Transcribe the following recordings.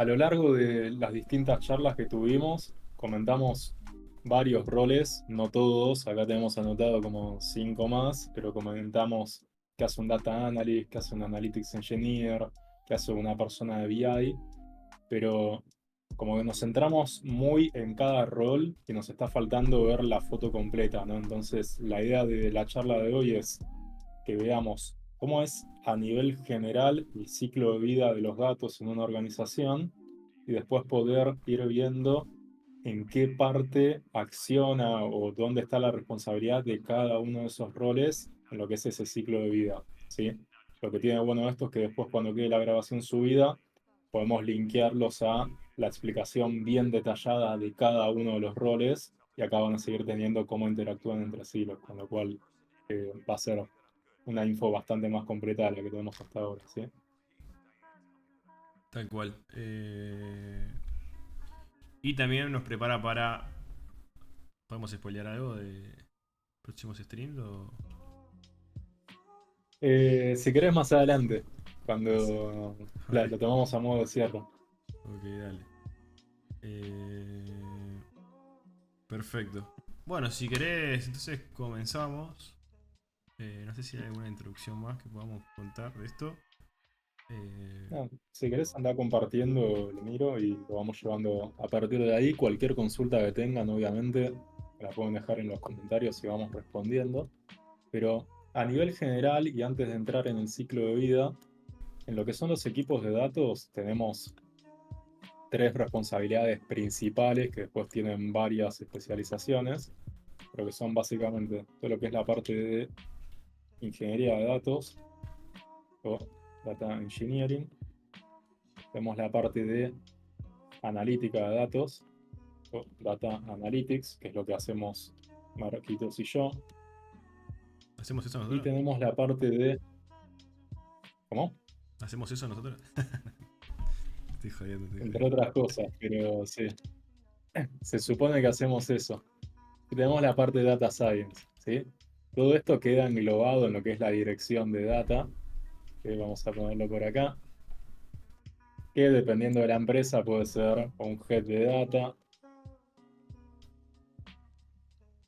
A lo largo de las distintas charlas que tuvimos, comentamos varios roles, no todos, acá tenemos anotado como cinco más, pero comentamos qué hace un data analyst, qué hace un analytics engineer, qué hace una persona de BI, pero como que nos centramos muy en cada rol y nos está faltando ver la foto completa, ¿no? Entonces, la idea de la charla de hoy es que veamos cómo es a nivel general el ciclo de vida de los datos en una organización y después poder ir viendo en qué parte acciona o dónde está la responsabilidad de cada uno de esos roles en lo que es ese ciclo de vida, ¿sí? Lo que tiene bueno esto es que después cuando quede la grabación subida, podemos linkearlos a la explicación bien detallada de cada uno de los roles y acá van a seguir teniendo cómo interactúan entre sí, con lo cual va a ser una info bastante más completa de la que tenemos hasta ahora, ¿sí? Tal cual. Y también nos prepara para. ¿Podemos spoilear algo de próximos streams? Si querés más adelante, Así. cuando Ok, lo tomamos a modo de cierre. ok, dale. Eh, Perfecto. Bueno, si querés, entonces comenzamos. No sé si hay alguna introducción más que podamos contar de esto. Eh, No, si querés andar compartiendo, lo miro y lo vamos llevando a partir de ahí. Cualquier consulta que tengan, obviamente, me la pueden dejar en los comentarios y vamos respondiendo. Pero a nivel general, y antes de entrar en el ciclo de vida, en lo que son los equipos de datos, tenemos tres responsabilidades principales que después tienen varias especializaciones, pero que son básicamente todo lo que es la parte de ingeniería de datos o data engineering. Tenemos la parte de analítica de datos o data analytics, que es lo que hacemos Marquitos y yo. ¿Hacemos eso Y nosotros? tenemos la parte de... ¿Cómo? ¿Hacemos eso nosotros? Estoy jodiendo, estoy Entre jodiendo. otras cosas, pero sí, se supone que hacemos eso. Y tenemos la parte de data science, ¿sí? Todo esto queda englobado en lo que es la dirección de data, que vamos a ponerlo por acá, que dependiendo de la empresa puede ser un head de data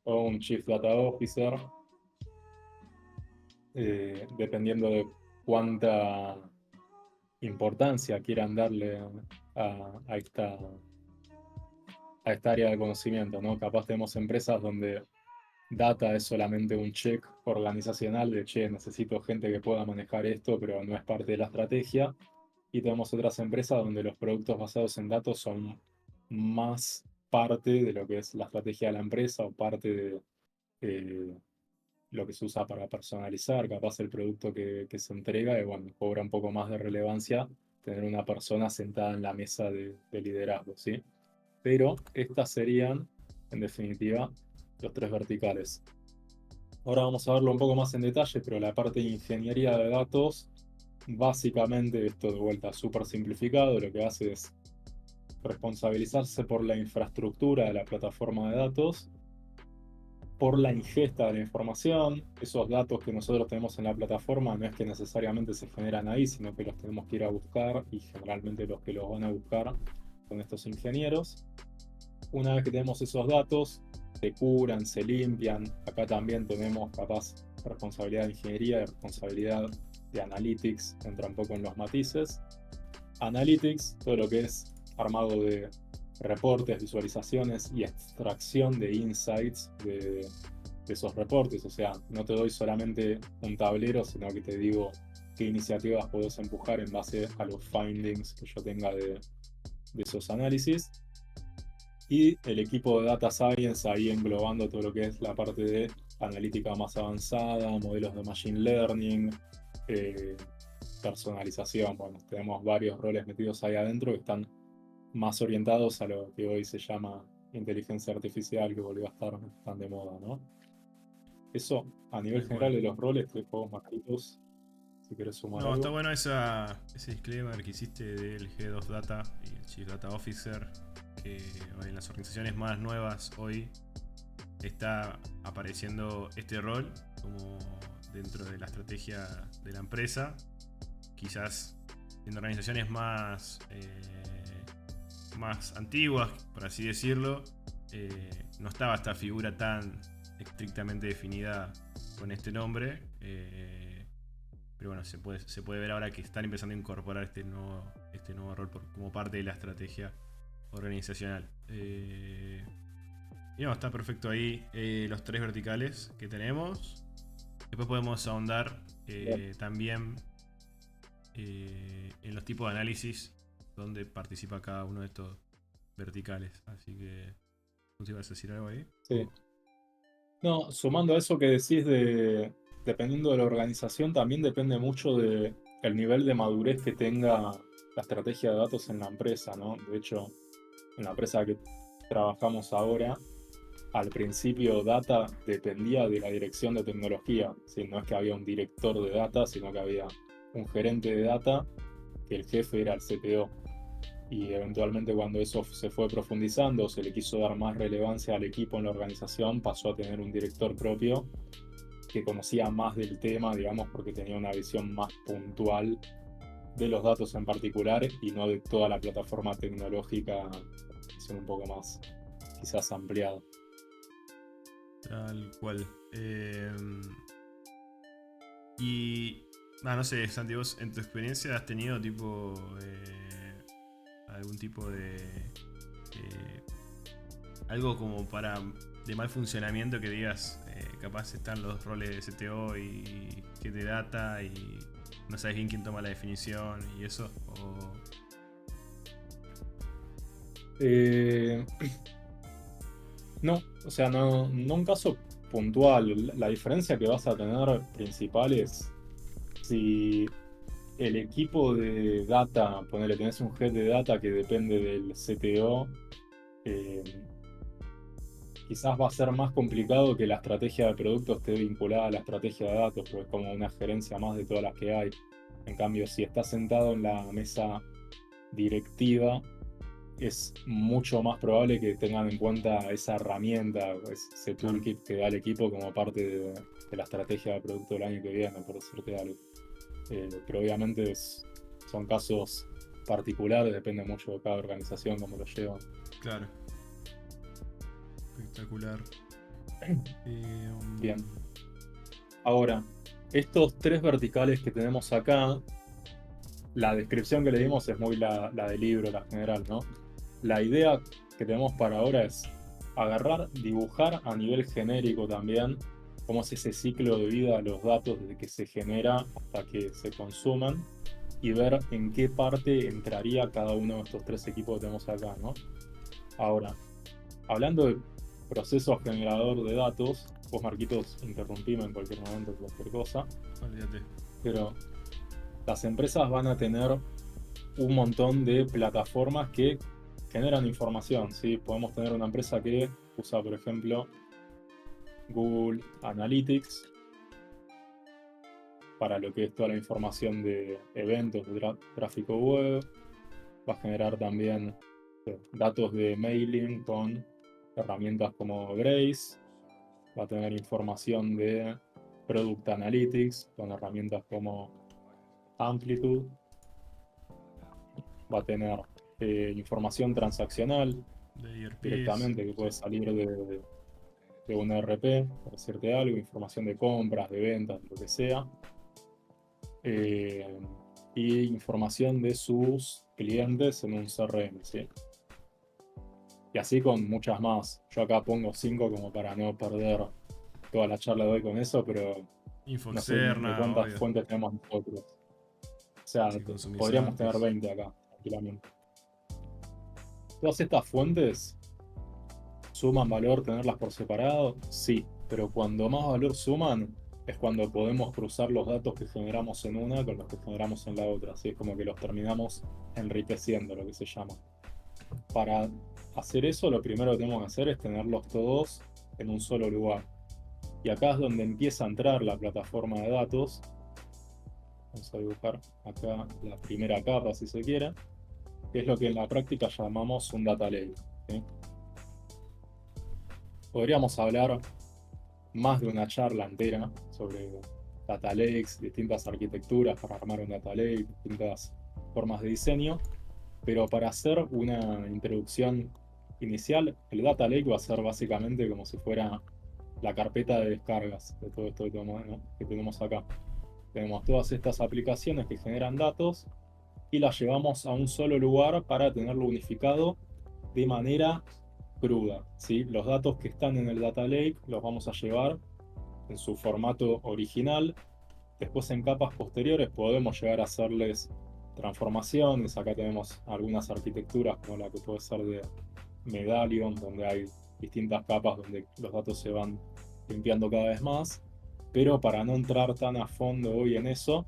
o un chief data officer, dependiendo de cuánta importancia quieran darle a esta área de conocimiento, ¿no? Capaz tenemos empresas donde data es solamente un check organizacional de, che, necesito gente que pueda manejar esto, pero no es parte de la estrategia. Y tenemos otras empresas donde los productos basados en datos son más parte de lo que es la estrategia de la empresa o parte de eh, lo que se usa para personalizar, capaz el producto que se entrega, y bueno, cobra un poco más de relevancia tener una persona sentada en la mesa de liderazgo, ¿sí? Pero estas serían, en definitiva, los tres verticales. Ahora vamos a verlo un poco más en detalle, pero la parte de ingeniería de datos, básicamente, esto de vuelta súper simplificado, lo que hace es responsabilizarse por la infraestructura de la plataforma de datos, por la ingesta de la información. Esos datos que nosotros tenemos en la plataforma no es que necesariamente se generan ahí, sino que los tenemos que ir a buscar y generalmente los que los van a buscar son estos ingenieros. Una vez que tenemos esos datos, se curan, se limpian. Acá también tenemos capaz responsabilidad de ingeniería y responsabilidad de analytics, entra un poco en los matices. Analytics, todo lo que es armado de reportes, visualizaciones y extracción de insights de esos reportes. O sea, no te doy solamente un tablero, sino que te digo qué iniciativas podés empujar en base a los findings que yo tenga de esos análisis. Y el equipo de Data Science ahí englobando todo lo que es la parte de analítica más avanzada, modelos de Machine Learning, eh, personalización. Bueno, tenemos varios roles metidos ahí adentro que están más orientados a lo que hoy se llama inteligencia artificial, que volvió a estar tan de moda, ¿no? Eso a nivel Tal cual. general de los roles, tres juegos marquitos, si quieres sumar No, está algo. bueno ese disclaimer que hiciste del Head of Data y el Chief Data Officer, que en las organizaciones más nuevas hoy está apareciendo este rol como dentro de la estrategia de la empresa. Quizás en organizaciones más más antiguas, por así decirlo, no estaba esta figura tan estrictamente definida con este nombre. Pero bueno, se puede ver ahora que están empezando a incorporar este nuevo rol como parte de la estrategia organizacional. Y no, está perfecto ahí los 3 verticales que tenemos. Después podemos ahondar también en los tipos de análisis donde participa cada uno de estos verticales. Así que, ¿tú te ibas a decir algo ahí? Sí. No, sumando a eso que decís dependiendo de la organización, también depende mucho de el nivel de madurez que tenga la estrategia de datos en la empresa, ¿no? De hecho, en la empresa que trabajamos ahora, al principio data dependía de la dirección de tecnología, ¿sí? No es que había un director de data, sino que había un gerente de data, que el jefe era el CTO. Y eventualmente cuando eso se fue profundizando, se le quiso dar más relevancia al equipo en la organización, pasó a tener un director propio que conocía más del tema, digamos, porque tenía una visión más puntual de los datos en particular y no de toda la plataforma tecnológica, visión un poco más quizás ampliada. Tal cual. Y. No sé, Santi, vos en tu experiencia has tenido tipo. Algún tipo de. Algo como para. De mal funcionamiento que digas. Capaz están los roles de CTO y que de data y no sabes bien quién toma la definición y eso. Eh, no, o sea, no un caso puntual. La diferencia que vas a tener principal es si el equipo de data, ponele, tenés un head de data que depende del CTO, eh, quizás va a ser más complicado que la estrategia de producto esté vinculada a la estrategia de datos, porque es como una gerencia más de todas las que hay. En cambio, si estás sentado en la mesa directiva, es mucho más probable que tengan en cuenta esa herramienta, ese toolkit que da el equipo como parte de la estrategia de producto del año que viene, por decirte algo. Pero obviamente son casos particulares, depende mucho de cada organización, cómo lo llevan. Claro. Espectacular. Bien. Ahora, estos 3 verticales que tenemos acá, la descripción que le dimos es muy la del libro, la general, ¿no? La idea que tenemos para ahora es agarrar, dibujar a nivel genérico también cómo es ese ciclo de vida de los datos desde que se genera hasta que se consuman y ver en qué parte entraría cada uno de estos 3 equipos que tenemos acá, ¿no? Ahora, hablando de proceso generador de datos, vos, Marquitos, interrumpime en cualquier momento, cualquier cosa, Olvídate. pero las empresas van a tener un montón de plataformas que generan información, ¿sí? Podemos tener una empresa que usa, por ejemplo, Google Analytics para lo que es toda la información de eventos, de tráfico web. Va a generar también datos de mailing con herramientas como Grace. Va a tener información de Product Analytics con herramientas como Amplitude. Va a tener información transaccional De ERPs. directamente que puede salir de un ERP, por decirte algo, información de compras, de ventas, lo que sea. Y información de sus clientes en un CRM, ¿sí? Y así con muchas más. Yo acá pongo 5 como para no perder toda la charla de hoy con eso, pero no sé ni de Infoxerna, cuántas obvio. fuentes tenemos nosotros. O sea, Si consumís podríamos tener antes. 20 acá, tranquilamente. Todas estas fuentes suman valor tenerlas por separado, sí, pero cuando más valor suman es cuando podemos cruzar los datos que generamos en una con los que generamos en la otra. Así es como que los terminamos enriqueciendo, lo que se llama. Para hacer eso, lo primero que tenemos que hacer es tenerlos todos en un solo lugar. Y acá es donde empieza a entrar la plataforma de datos. Vamos a dibujar acá la primera capa, si se quiere, que es lo que en la práctica llamamos un data lake, ¿sí? Podríamos hablar más de una charla entera sobre data lakes, distintas arquitecturas para armar un data lake, distintas formas de diseño, Pero para hacer una introducción inicial, el Data Lake va a ser básicamente como si fuera la carpeta de descargas de todo esto que tenemos acá. Tenemos todas estas aplicaciones que generan datos y las llevamos a un solo lugar para tenerlo unificado de manera cruda, ¿sí? Los datos que están en el Data Lake los vamos a llevar en su formato original. Después en capas posteriores podemos llegar a hacerles transformaciones. Acá tenemos algunas arquitecturas como la que puede ser de Medallion, donde hay distintas capas donde los datos se van limpiando cada vez más. Pero para no entrar tan a fondo hoy en eso,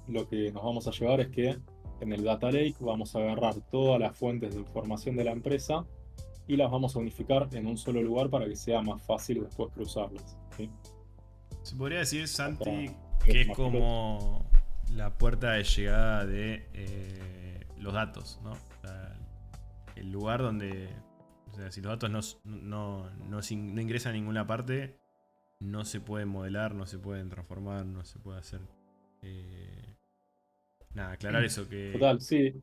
lo que nos vamos a llevar es que en el Data Lake vamos a agarrar todas las fuentes de información de la empresa y las vamos a unificar en un solo lugar para que sea más fácil después cruzarlas, ¿sí? Se podría decir, Acá Santi, que ves es maquetas. como la puerta de llegada de los datos, ¿no? O sea, el lugar donde, o sea, si los datos no ingresan a ninguna parte, no se pueden modelar, no se pueden transformar, no se puede hacer. eh, Nada, aclarar eso que. Total, sí,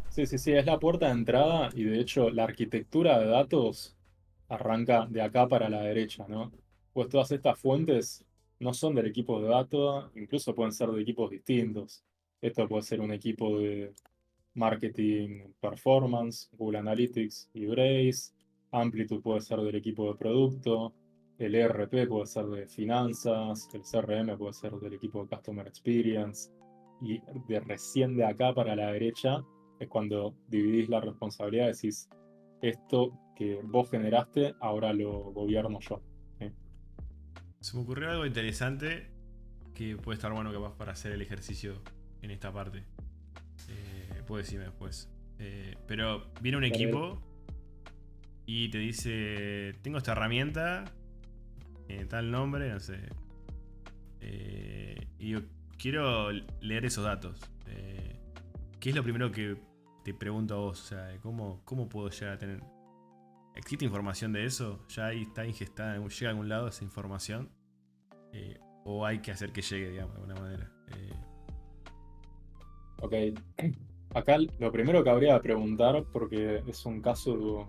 sí, sí, sí, es la puerta de entrada y de hecho la arquitectura de datos arranca de acá para la derecha, ¿no? Pues todas estas fuentes no son del equipo de datos, incluso pueden ser de equipos distintos. Esto puede ser un equipo de marketing performance, Google Analytics y Braze. Amplitude puede ser del equipo de producto. El ERP puede ser de finanzas. El CRM puede ser del equipo de Customer Experience. Y de recién de acá para la derecha es cuando dividís la responsabilidad, decís, esto que vos generaste, ahora lo gobierno yo. ¿Sí? Se me ocurrió algo interesante que puede estar bueno capaz para hacer el ejercicio en esta parte. Puedes decirme después. Pero viene un Dale, dale. equipo y te dice, tengo esta herramienta, tal nombre, no sé. Y yo quiero leer esos datos. ¿Qué es lo primero que te pregunto a vos? O sea, ¿cómo puedo llegar a tener? ¿Existe información de eso? ¿Ya ahí está ingestada? ¿Llega a algún lado esa información? ¿O hay que hacer que llegue, digamos, de alguna manera? Ok. Acá lo primero que habría que preguntar, porque es un caso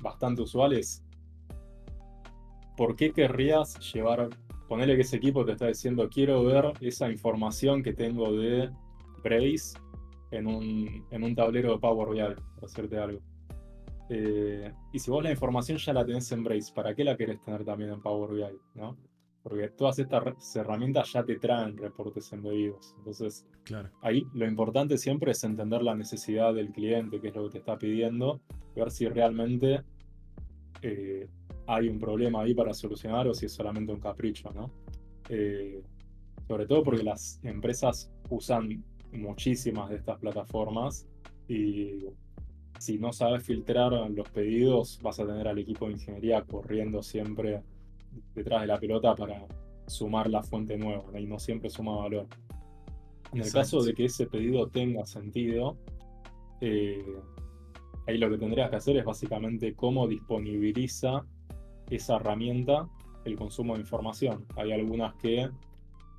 bastante usual, es ¿por qué querrías llevar, ponerle que ese equipo te está diciendo, quiero ver esa información que tengo de Braze en un tablero de Power BI, por hacerte algo? Y si vos la información ya la tenés en Braze, ¿para qué la querés tener también en Power BI, ¿no? Porque todas estas herramientas ya te traen reportes embebidos. Entonces, Claro. ahí lo importante siempre es entender la necesidad del cliente, qué es lo que te está pidiendo, ver si realmente eh, hay un problema ahí para solucionar o si es solamente un capricho, ¿no? Eh, Sobre todo porque las empresas usan muchísimas de estas plataformas y si no sabes filtrar los pedidos, vas a tener al equipo de ingeniería corriendo siempre detrás de la pelota para sumar la fuente nueva, ¿no? Y no siempre suma valor. En el caso Exacto. de que ese pedido tenga sentido, eh, ahí lo que tendrías que hacer es básicamente cómo disponibiliza esa herramienta el consumo de información. Hay algunas que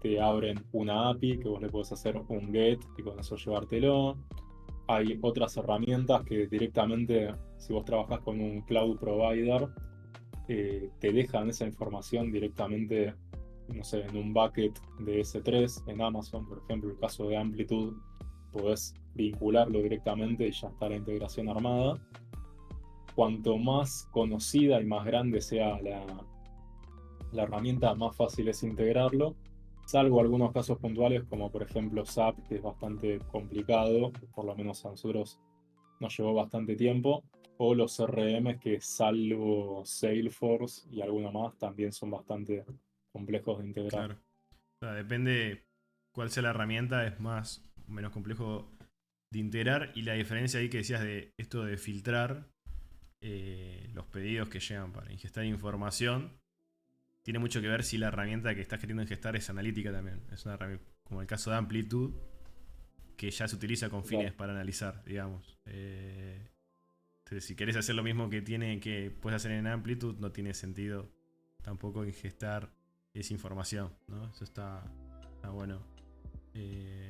te abren una API que vos le podés hacer un GET y con eso llevártelo. Hay otras herramientas que directamente, si vos trabajás con un cloud provider, te dejan esa información directamente, no sé, en un bucket de S3 en Amazon, por ejemplo, el caso de Amplitude, podés vincularlo directamente y ya está la integración armada. Cuanto más conocida y más grande sea la herramienta, más fácil es integrarlo, salvo algunos casos puntuales como por ejemplo SAP, que es bastante complicado, por lo menos a nosotros nos llevó bastante tiempo, o los CRMs que salvo Salesforce y alguno más también son bastante complejos de integrar. Claro. O sea, depende cuál sea la herramienta, es más o menos complejo de integrar. Y la diferencia ahí que decías de esto de filtrar los pedidos que llegan para ingestar información, tiene mucho que ver si la herramienta que estás queriendo ingestar es analítica también. Es una herramienta, como el caso de Amplitude, que ya se utiliza con fines Claro, para analizar, digamos. Entonces, si querés hacer lo mismo que puedes hacer en Amplitude, no tiene sentido tampoco ingestar esa información, ¿no? Eso está bueno. Eh,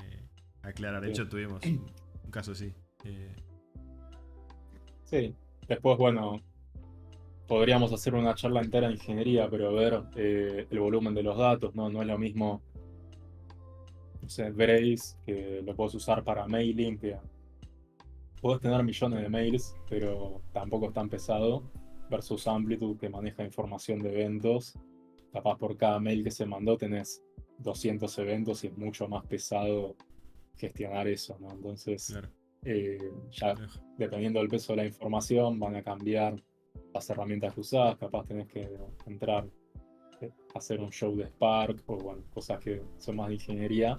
aclarar. De Sí. hecho, tuvimos un caso así. Sí. Después, bueno, podríamos hacer una charla entera de ingeniería, pero ver el volumen de los datos, ¿no? No es lo mismo, no sé, Braze, que lo puedes usar para mailing, que puedes tener millones de mails, pero tampoco es tan pesado, versus Amplitude, que maneja información de eventos. Capaz por cada mail que se mandó tenés 200 eventos y es mucho más pesado gestionar eso, ¿no? Entonces, Claro, ya complejo. dependiendo del peso de la información, van a cambiar las herramientas que usás, capaz tenés que entrar, hacer un show de Spark, o bueno, cosas que son más de ingeniería,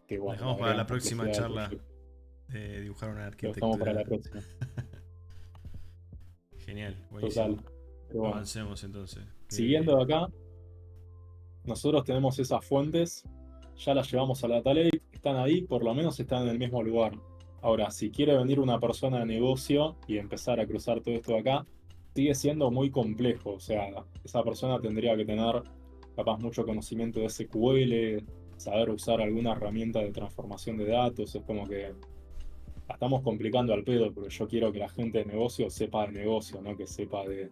que bueno, le Dejamos para agregan la próxima complejidad al charla charla proyecto. de dibujar una Lo dejamos para arquitectura. la próxima. Genial, buenísimo. Total. Pero bueno, Avancemos entonces. siguiendo de acá, nosotros tenemos esas fuentes, ya las llevamos a la Data Lake, están ahí, por lo menos están en el mismo lugar. Ahora, si quiere venir una persona de negocio y empezar a cruzar todo esto de acá, sigue siendo muy complejo. O sea, esa persona tendría que tener capaz mucho conocimiento de SQL, saber usar alguna herramienta de transformación de datos. Es como que la estamos complicando al pedo, porque yo quiero que la gente de negocio sepa de negocio, no que sepa de,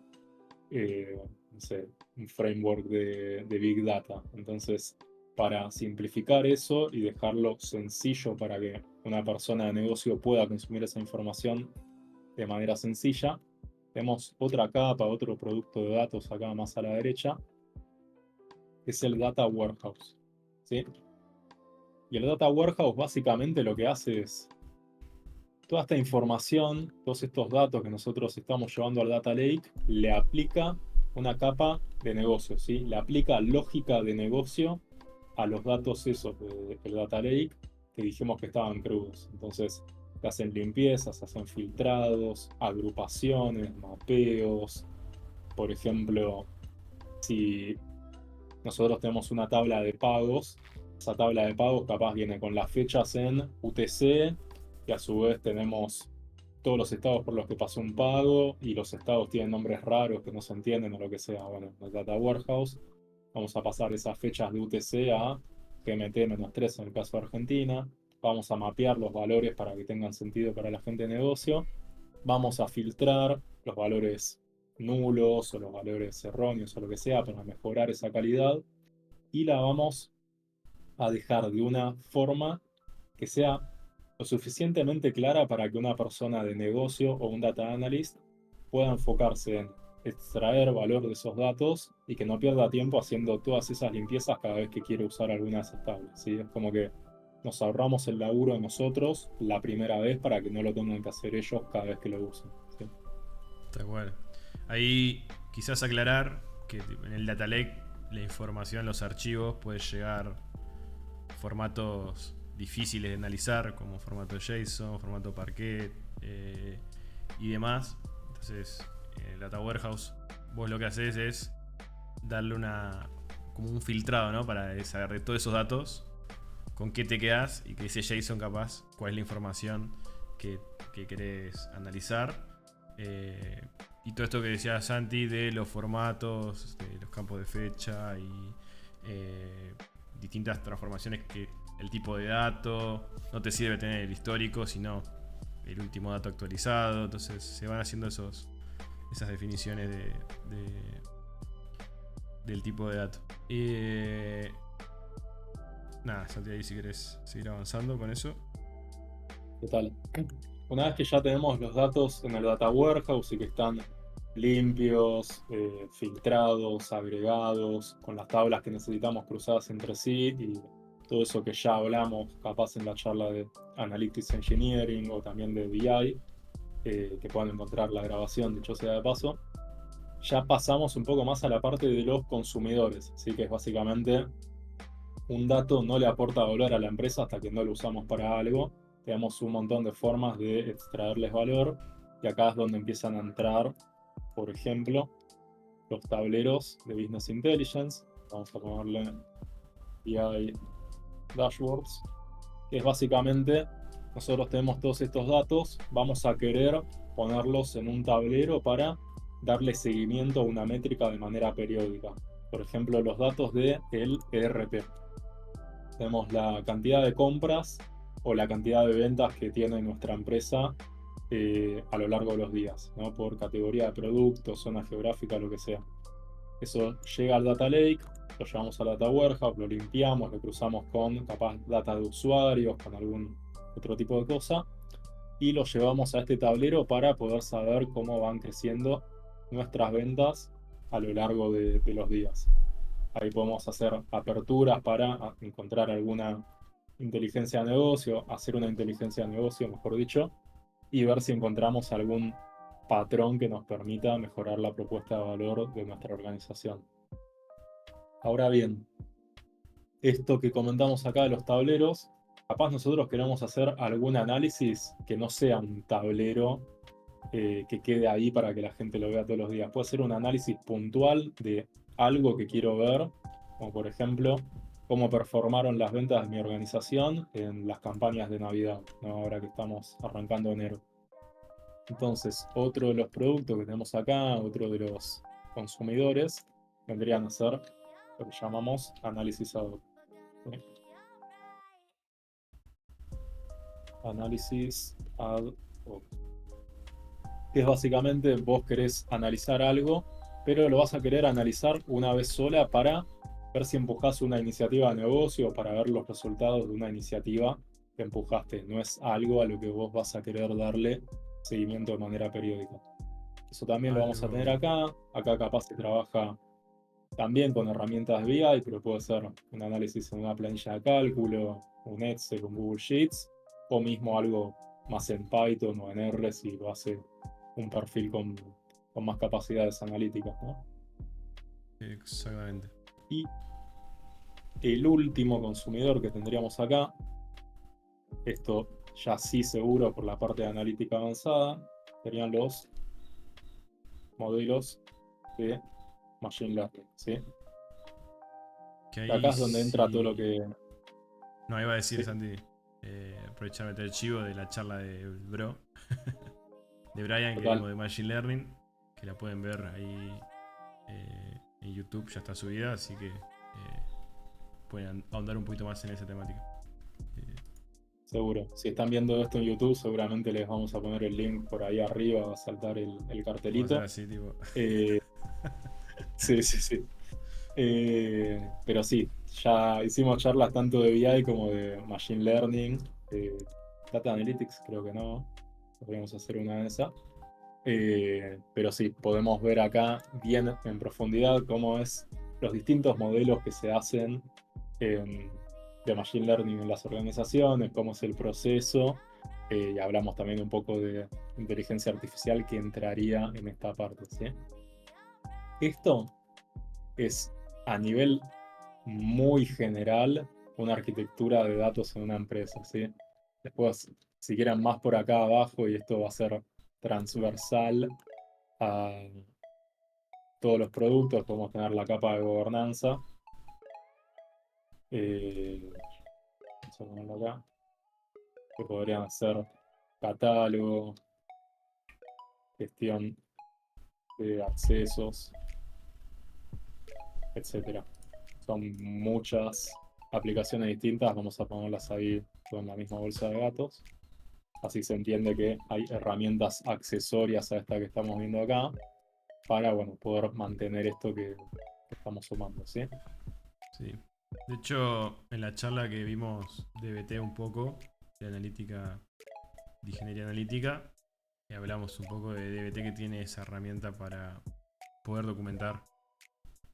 no sé, un framework de Big Data. Entonces, para simplificar eso y dejarlo sencillo para que una persona de negocio pueda consumir esa información de manera sencilla, tenemos otra capa, otro producto de datos acá más a la derecha, que es el Data Warehouse. ¿Sí? Y el Data Warehouse básicamente lo que hace es toda esta información, todos estos datos que nosotros estamos llevando al Data Lake, le aplica una capa de negocio, ¿sí? Le aplica lógica de negocio a los datos esos del Data Lake que dijimos que estaban crudos. Entonces, se hacen limpiezas, se hacen filtrados, agrupaciones, mapeos. Por ejemplo, si nosotros tenemos una tabla de pagos, esa tabla de pagos capaz viene con las fechas en UTC, y a su vez tenemos todos los estados por los que pasó un pago, y los estados tienen nombres raros que no se entienden o lo que sea. Bueno, en el Data Warehouse vamos a pasar esas fechas de UTC a GMT-3 en el caso de Argentina. Vamos a mapear los valores para que tengan sentido para la gente de negocio. Vamos a filtrar los valores nulos o los valores erróneos o lo que sea para mejorar esa calidad, y la vamos a dejar de una forma que sea lo suficientemente clara para que una persona de negocio o un data analyst pueda enfocarse en extraer valor de esos datos y que no pierda tiempo haciendo todas esas limpiezas cada vez que quiere usar alguna de esas tablas, ¿sí? Es como que nos ahorramos el laburo nosotros la primera vez para que no lo tengan que hacer ellos cada vez que lo usen, ¿sí? Tal cual. Ahí quizás aclarar que en el Data Lake la información, los archivos, puede llegar formatos difíciles de analizar, como formato JSON, formato Parquet y demás. Entonces, en el Data Warehouse, vos lo que haces es darle como un filtrado, ¿no? Para saber de todos esos datos, con qué te quedas y que ese JSON capaz, cuál es la información que querés analizar. Y todo esto que decía Santi de los formatos, de los campos de fecha y distintas transformaciones, que el tipo de dato no te sirve tener el histórico, sino el último dato actualizado. Entonces se van haciendo esas definiciones del tipo de dato. Nada, Santi, ahí si querés seguir avanzando con eso. Total. Una vez que ya tenemos los datos en el Data Warehouse y que están limpios, filtrados, agregados, con las tablas que necesitamos cruzadas entre sí y todo eso que ya hablamos, capaz en la charla de Analytics Engineering o también de BI, que puedan encontrar la grabación, dicho sea de paso, ya pasamos un poco más a la parte de los consumidores, así que es básicamente un dato no le aporta valor a la empresa hasta que no lo usamos para algo. Tenemos un montón de formas de extraerles valor, y acá es donde empiezan a entrar, por ejemplo, los tableros de Business Intelligence. Vamos a ponerle BI Dashboards, que es básicamente, nosotros tenemos todos estos datos, vamos a querer ponerlos en un tablero para darle seguimiento a una métrica de manera periódica. Por ejemplo, los datos del ERP. Tenemos la cantidad de compras o la cantidad de ventas que tiene nuestra empresa a lo largo de los días, ¿no? Por categoría de producto, zona geográfica, lo que sea. Eso llega al Data Lake, lo llevamos al Data Warehouse, lo limpiamos, lo cruzamos con capaz data de usuarios, con algún otro tipo de cosa, y lo llevamos a este tablero para poder saber cómo van creciendo nuestras ventas a lo largo de los días. Ahí podemos hacer aperturas para encontrar alguna inteligencia de negocio, hacer una inteligencia de negocio, mejor dicho, y ver si encontramos algún patrón que nos permita mejorar la propuesta de valor de nuestra organización. Ahora bien, esto que comentamos acá de los tableros, capaz nosotros queremos hacer algún análisis que no sea un tablero que quede ahí para que la gente lo vea todos los días. Puede ser un análisis puntual de algo que quiero ver, como por ejemplo, cómo performaron las ventas de mi organización en las campañas de Navidad, ¿no? Ahora que estamos arrancando enero. Entonces, otro de los productos que tenemos acá, otro de los consumidores, vendrían a ser lo que llamamos análisis ad hoc. ¿Sí? Análisis ad hoc. Que es básicamente vos querés analizar algo, pero lo vas a querer analizar una vez sola para ver si empujás una iniciativa de negocio o para ver los resultados de una iniciativa que empujaste. No es algo a lo que vos vas a querer darle seguimiento de manera periódica. Eso también lo vamos a tener Algo. acá. Acá capaz se trabaja también con herramientas de BI, pero puede ser un análisis en una planilla de cálculo, un Excel, un Google Sheets, o mismo algo más en Python o en R si lo hace un perfil con más capacidades analíticas, ¿no? Exactamente. Y el último consumidor que tendríamos acá, esto ya sí seguro por la parte de analítica avanzada, serían los modelos de Machine Learning, ¿sí? Que Y acá ahí es donde entra todo sí. lo que... No, iba a decir, Sí, Santi, aprovechar de meter el chivo de la charla de Bro, de Brian que total. dimos de Machine Learning, que la pueden ver ahí en YouTube, ya está subida, así que pueden ahondar un poquito más en esa temática. Eh, Seguro. Si están viendo esto en YouTube, seguramente les vamos a poner el link por ahí arriba, va a saltar el Vamos a hacer cartelito. así, tipo. Eh, sí, sí, sí. Pero sí, ya hicimos charlas tanto de BI como de Machine Learning, Data Analytics, creo que no. Podríamos hacer una de esas. Pero sí, podemos ver acá bien en profundidad cómo es los distintos modelos que se hacen en- de Machine Learning en las organizaciones, cómo es el proceso, y hablamos también un poco de inteligencia artificial que entraría en esta parte, ¿sí? Esto es a nivel muy general una arquitectura de datos en una empresa, ¿sí? Después, si quieren más por acá abajo, y esto va a ser transversal a todos los productos, podemos tener la capa de gobernanza. Vamos a ponerlo acá, que podrían ser catálogo, gestión de accesos, etcétera. Son muchas aplicaciones distintas, vamos a ponerlas ahí todo en la misma bolsa de datos. Así se entiende que hay herramientas accesorias a esta que estamos viendo acá para, bueno, poder mantener esto que estamos sumando, ¿sí? Sí. De hecho, en la charla que vimos de BT un poco, de analítica, de ingeniería analítica, hablamos un poco de DBT que tiene esa herramienta para poder documentar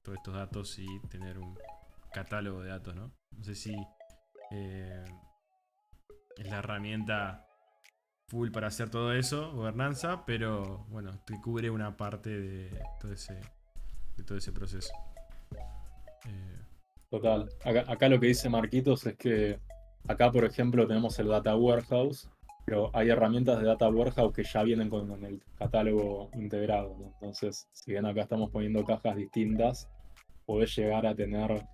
todos estos datos y tener un catálogo de datos, ¿no? No sé si eh, es la herramienta full para hacer todo eso, gobernanza, pero bueno, te cubre una parte de todo ese proceso. Eh, Total. Acá lo que dice Marquitos es que acá, por ejemplo, tenemos el Data Warehouse, pero hay herramientas de Data Warehouse que ya vienen con el catálogo integrado, ¿no? Entonces, si bien acá estamos poniendo cajas distintas, podés llegar a tener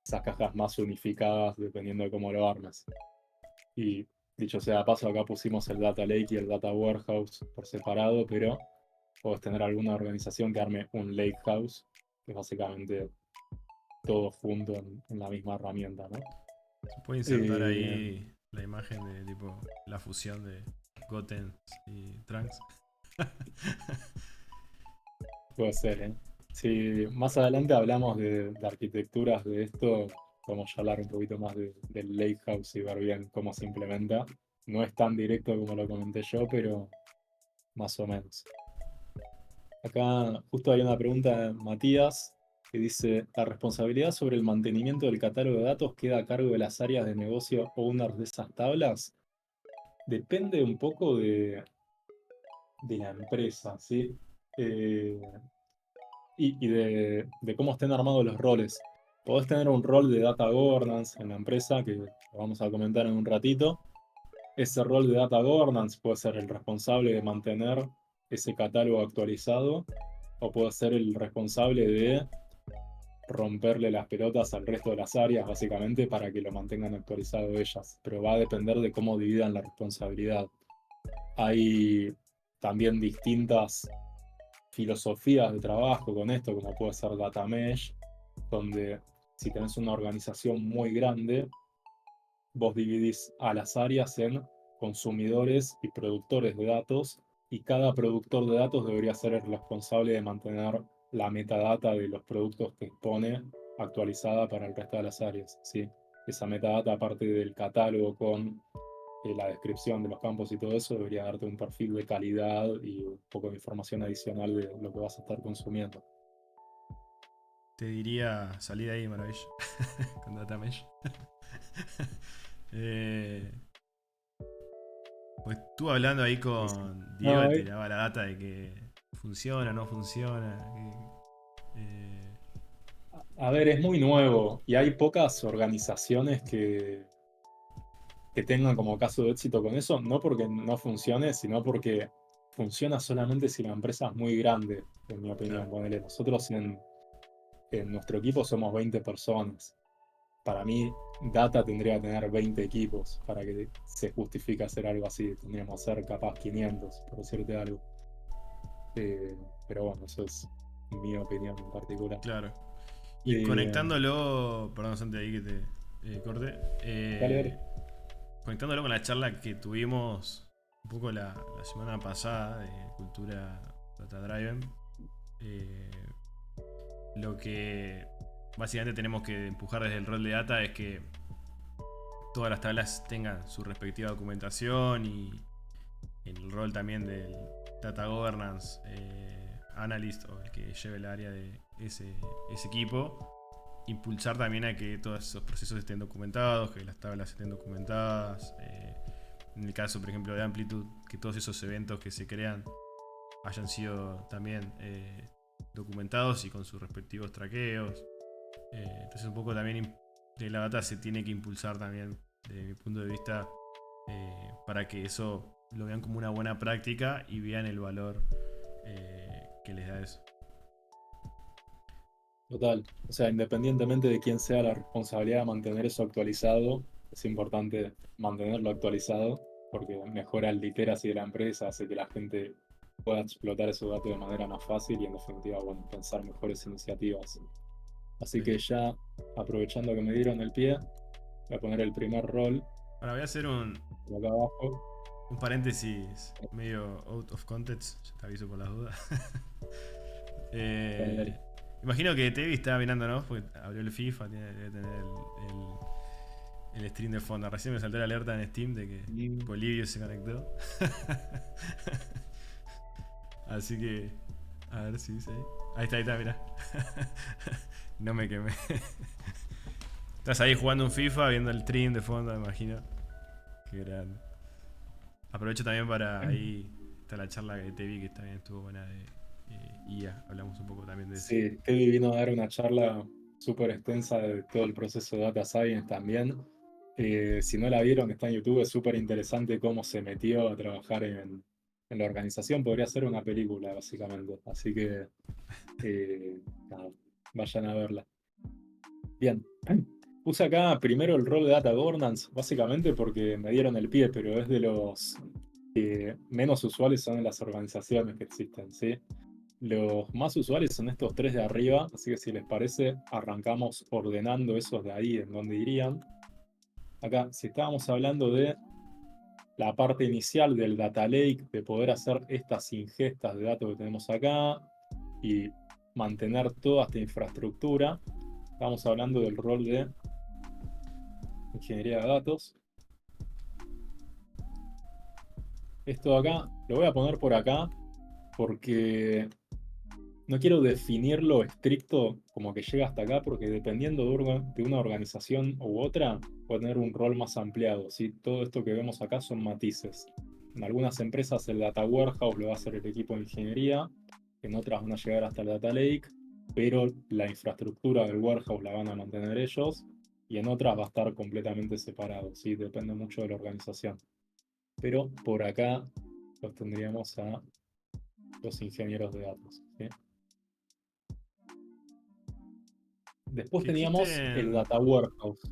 esas cajas más unificadas dependiendo de cómo lo armes. Y dicho sea de paso, acá pusimos el Data Lake y el Data Warehouse por separado, pero podés tener alguna organización que arme un Lake House, que es básicamente todo junto en la misma herramienta, ¿no? Se puede insertar Eh, ahí la imagen de tipo la fusión de Goten y Trunks. Puede ser, ¿eh? Si más adelante hablamos de arquitecturas de esto, vamos a hablar un poquito más del Lake House y ver bien cómo se implementa. No es tan directo como lo comenté yo, pero más o menos. Acá justo hay una pregunta de Matías que dice, ¿la responsabilidad sobre el mantenimiento del catálogo de datos queda a cargo de las áreas de negocio owners de esas tablas? Depende un poco de la empresa, ¿sí? Eh, y de cómo estén armados los roles. Podés tener un rol de data governance en la empresa, que lo vamos a comentar en un ratito. Ese rol de data governance puede ser el responsable de mantener ese catálogo actualizado, o puede ser el responsable de romperle las pelotas al resto de las áreas, básicamente, para que lo mantengan actualizado ellas. Pero va a depender de cómo dividan la responsabilidad. Hay también distintas filosofías de trabajo con esto, como puede ser Data Mesh, donde si tenés una organización muy grande, vos dividís a las áreas en consumidores y productores de datos, y cada productor de datos debería ser el responsable de mantener la metadata de los productos que expone actualizada para el resto de las áreas, ¿sí? Esa metadata, aparte del catálogo con la descripción de los campos y todo eso, debería darte un perfil de calidad y un poco de información adicional de lo que vas a estar consumiendo. Te diría, salí de ahí, maravilla. Con Data Mesh. eh, pues tú hablando ahí Sí, sí. con Diego, No, él te daba la data de que funciona, no funciona. a ver, es muy nuevo y hay pocas organizaciones que tengan como caso de éxito con eso, no porque no funcione, sino porque funciona solamente si la empresa es muy grande, en mi opinión. Claro, Ponele, nosotros en nuestro equipo somos 20 personas. Para mí, Data tendría que tener 20 equipos para que se justifique hacer algo así. Tendríamos que ser capaz 500, por decirte algo. Eh, pero bueno, eso es mi opinión en particular. claro. Y Eh, conectándolo, perdón, Santi, ahí que te corte. dale, dale. Conectándolo con la charla que tuvimos un poco la semana pasada de cultura data driven, eh, lo que básicamente tenemos que empujar desde el rol de data es que todas las tablas tengan su respectiva documentación y el rol también del data governance analyst o el que lleve el área de ese equipo, impulsar también a que todos esos procesos estén documentados, que las tablas estén documentadas. En el caso, por ejemplo, de Amplitude, que todos esos eventos que se crean hayan sido también documentados y con sus respectivos traqueos. Entonces, un poco también de la data se tiene que impulsar también, desde mi punto de vista, para que eso lo vean como una buena práctica y vean el valor que les da eso. Total. O sea, independientemente de quién sea la responsabilidad de mantener eso actualizado, es importante mantenerlo actualizado porque mejora el literacy de la empresa, hace que la gente pueda explotar esos datos de manera más fácil y en definitiva, bueno, pensar mejores iniciativas. Así Sí. que ya, aprovechando que me dieron el pie, voy a poner el primer rol Ahora voy a hacer por acá abajo. un paréntesis medio out of context, ya te aviso por las dudas. Dale, dale. Eh, imagino que Tevi está mirando, ¿no? Porque abrió el FIFA, debe tener el stream de fondo. Recién me saltó la alerta en Steam de que Mm, Bolivia se conectó. Así que, a ver si dice ahí. Ahí está, mirá. No me quemé. Estás ahí jugando un FIFA, viendo el stream de fondo, me imagino. Qué grande. Aprovecho también para ahí. Está la charla que te vi que también estuvo buena de IA. Hablamos un poco también de eso. sí, Teddy vino a dar una charla súper extensa de todo el proceso de Data Science también. Si no la vieron, está en YouTube, es súper interesante cómo se metió a trabajar en la organización. Podría ser una película, básicamente. Así que, nada, vayan a verla. Bien, puse acá primero el rol de Data Governance, básicamente porque me dieron el pie, pero es de los que menos usuales son en las organizaciones que existen, ¿sí? Los más usuales son estos tres de arriba, así que si les parece, arrancamos ordenando esos de ahí en donde irían. Acá, si estábamos hablando de la parte inicial del data lake, de poder hacer estas ingestas de datos que tenemos acá y mantener toda esta infraestructura, estamos hablando del rol de ingeniería de datos. Esto de acá, lo voy a poner por acá porque no quiero definirlo estricto como que llega hasta acá, porque dependiendo de una organización u otra, puede tener un rol más ampliado, ¿sí? Todo esto que vemos acá son matices. En algunas empresas el Data Warehouse lo va a hacer el equipo de ingeniería, en otras van a llegar hasta el Data Lake, pero la infraestructura del warehouse la van a mantener ellos, y en otras va a estar completamente separado, ¿sí? Depende mucho de la organización. Pero por acá los tendríamos a los ingenieros de datos, ¿sí? Después Que teníamos el existen Data Warehouse.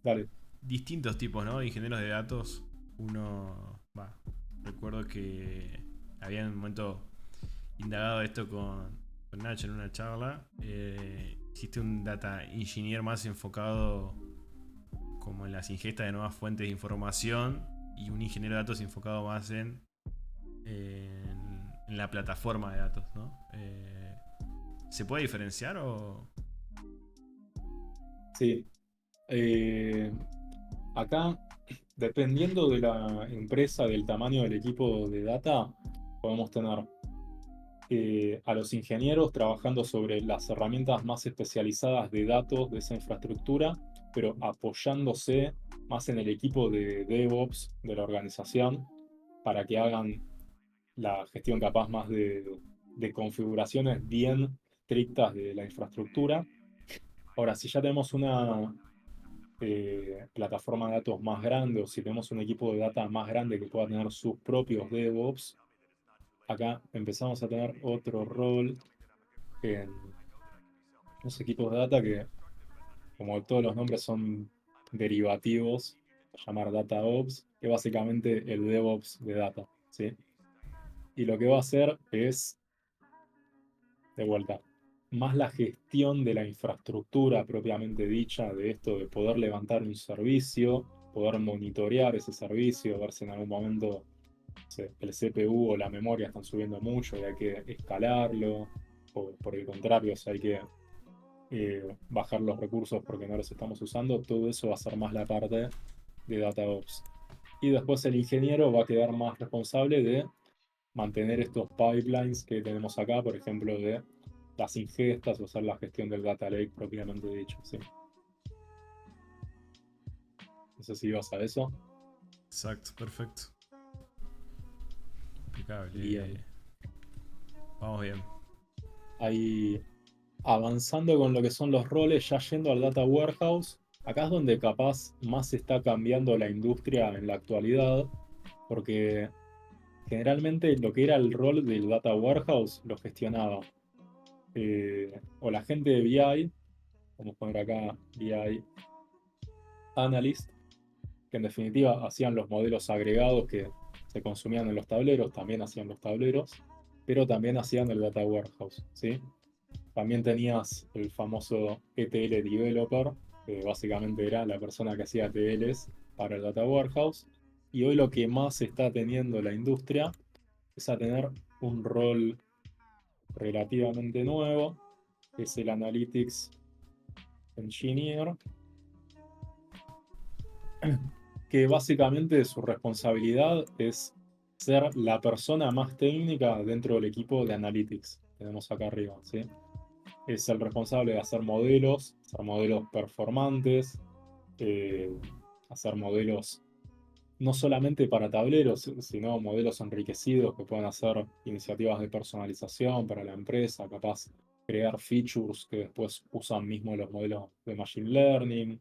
Dale. distintos tipos, ¿no? De ingenieros de datos. Uno, va, recuerdo que había en un momento indagado esto con Nacho en una charla. Existe un data engineer más enfocado como en las ingestas de nuevas fuentes de información y un ingeniero de datos enfocado más en la plataforma de datos, ¿no? ¿Se puede diferenciar o...? Sí. Eh, Acá, dependiendo de la empresa, del tamaño del equipo de data, podemos tener a los ingenieros trabajando sobre las herramientas más especializadas de datos de esa infraestructura, pero apoyándose más en el equipo de DevOps de la organización para que hagan la gestión capaz más de configuraciones bien estrictas de la infraestructura. Ahora, si ya tenemos una plataforma de datos más grande o si tenemos un equipo de data más grande que pueda tener sus propios DevOps, acá empezamos a tener otro rol en los equipos de data que, como todos los nombres son derivativos, llamar DataOps, que básicamente el DevOps de data, ¿sí? Y lo que va a hacer es, de vuelta, más la gestión de la infraestructura propiamente dicha, de esto de poder levantar un servicio, poder monitorear ese servicio, ver si en algún momento el CPU o la memoria están subiendo mucho y hay que escalarlo, o por el contrario, si hay que bajar los recursos porque no los estamos usando, todo eso va a ser más la parte de DataOps. Y después el ingeniero va a quedar más responsable de mantener estos pipelines que tenemos acá, por ejemplo, de las ingestas o hacer la gestión del data lake propiamente dicho. ¿Sí? No sé si ibas a eso. Exacto, perfecto. Impecable. Bien. Vamos bien. Ahí avanzando con lo que son los roles, ya yendo al data warehouse, acá es donde capaz más se está cambiando la industria en la actualidad, porque generalmente lo que era el rol del data warehouse lo gestionaba o la gente de BI, vamos a poner acá BI Analyst, que en definitiva hacían los modelos agregados que se consumían en los tableros, también hacían los tableros, pero también hacían el data warehouse, ¿sí? También tenías el famoso ETL Developer, que básicamente era la persona que hacía ETLs para el data warehouse, y hoy lo que más está teniendo la industria es a tener un rol relativamente nuevo, que es el Analytics Engineer, que básicamente su responsabilidad es ser la persona más técnica dentro del equipo de Analytics. Tenemos acá arriba, ¿sí? Es el responsable de hacer modelos performantes, eh, hacer modelos no solamente para tableros, sino modelos enriquecidos que puedan hacer iniciativas de personalización para la empresa, capaz crear features que después usan mismo los modelos de Machine Learning,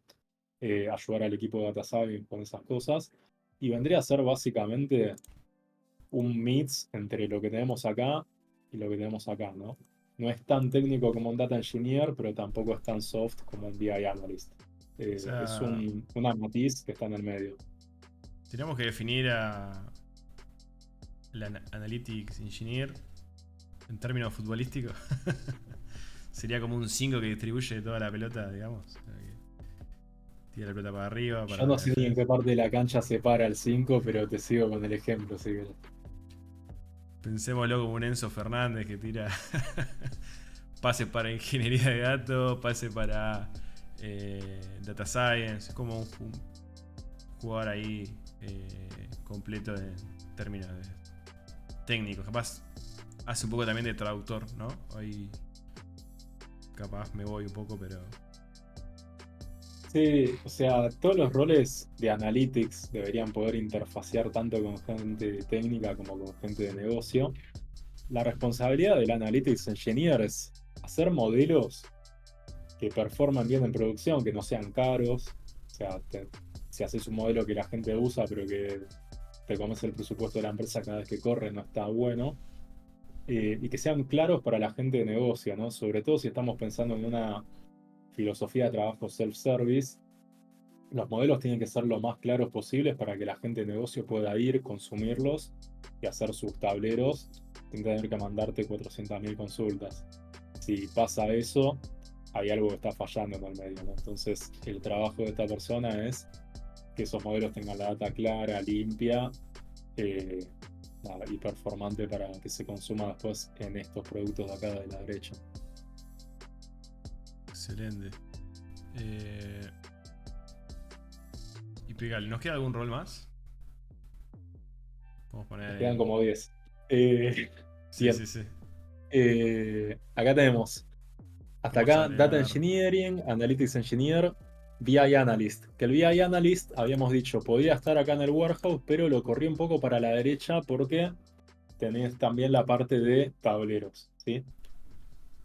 ayudar al equipo de Data Science con esas cosas. Y vendría a ser básicamente un mix entre lo que tenemos acá y lo que tenemos acá, ¿no? No es tan técnico como un Data Engineer, pero tampoco es tan soft como un BI Analyst. O Es sea, una matiz que está en el medio. tenemos que definir a la Analytics Engineer en términos futbolísticos. Sería como un 5 que distribuye toda la pelota, digamos. Tira la pelota para arriba, Yo para la no sé ni en defensa. qué parte de la cancha se para el 5, pero te sigo con el ejemplo, si querés. Pensémoslo como un Enzo Fernández que tira pase para ingeniería de datos, pase para data science. Es como un jugador ahí completo en términos técnicos. Capaz hace un poco también de traductor, ¿no? Hoy capaz me voy un poco, pero Sí, o sea, todos los roles de analytics deberían poder interfacear tanto con gente técnica como con gente de negocio. La responsabilidad del analytics engineer es hacer modelos que performan bien en producción, que no sean caros. O sea, si haces un modelo que la gente usa, pero que te comes el presupuesto de la empresa cada vez que corre, no está bueno. Y que sean claros para la gente de negocio, ¿no? Sobre todo si estamos pensando en una filosofía de trabajo self-service, los modelos tienen que ser lo más claros posibles para que la gente de negocio pueda ir, consumirlos y hacer sus tableros sin tener que mandarte 400.000 consultas. Si pasa eso, hay algo que está fallando en el medio, ¿no? Entonces, el trabajo de esta persona es que esos modelos tengan la data clara, limpia, eh, y performante para que se consuma después en estos productos de acá de la derecha. excelente. Eh, y Pigal, ¿nos queda algún rol más? Podemos Nos poner quedan en. como 10. Sí, Bien. sí, sí. Acá tenemos, hasta Vamos a acá, Data agregar. Engineering, Analytics Engineer, BI Analyst. Que el BI Analyst, habíamos dicho, podía estar acá en el warehouse, pero lo corrí un poco para la derecha porque tenés también la parte de tableros, ¿sí?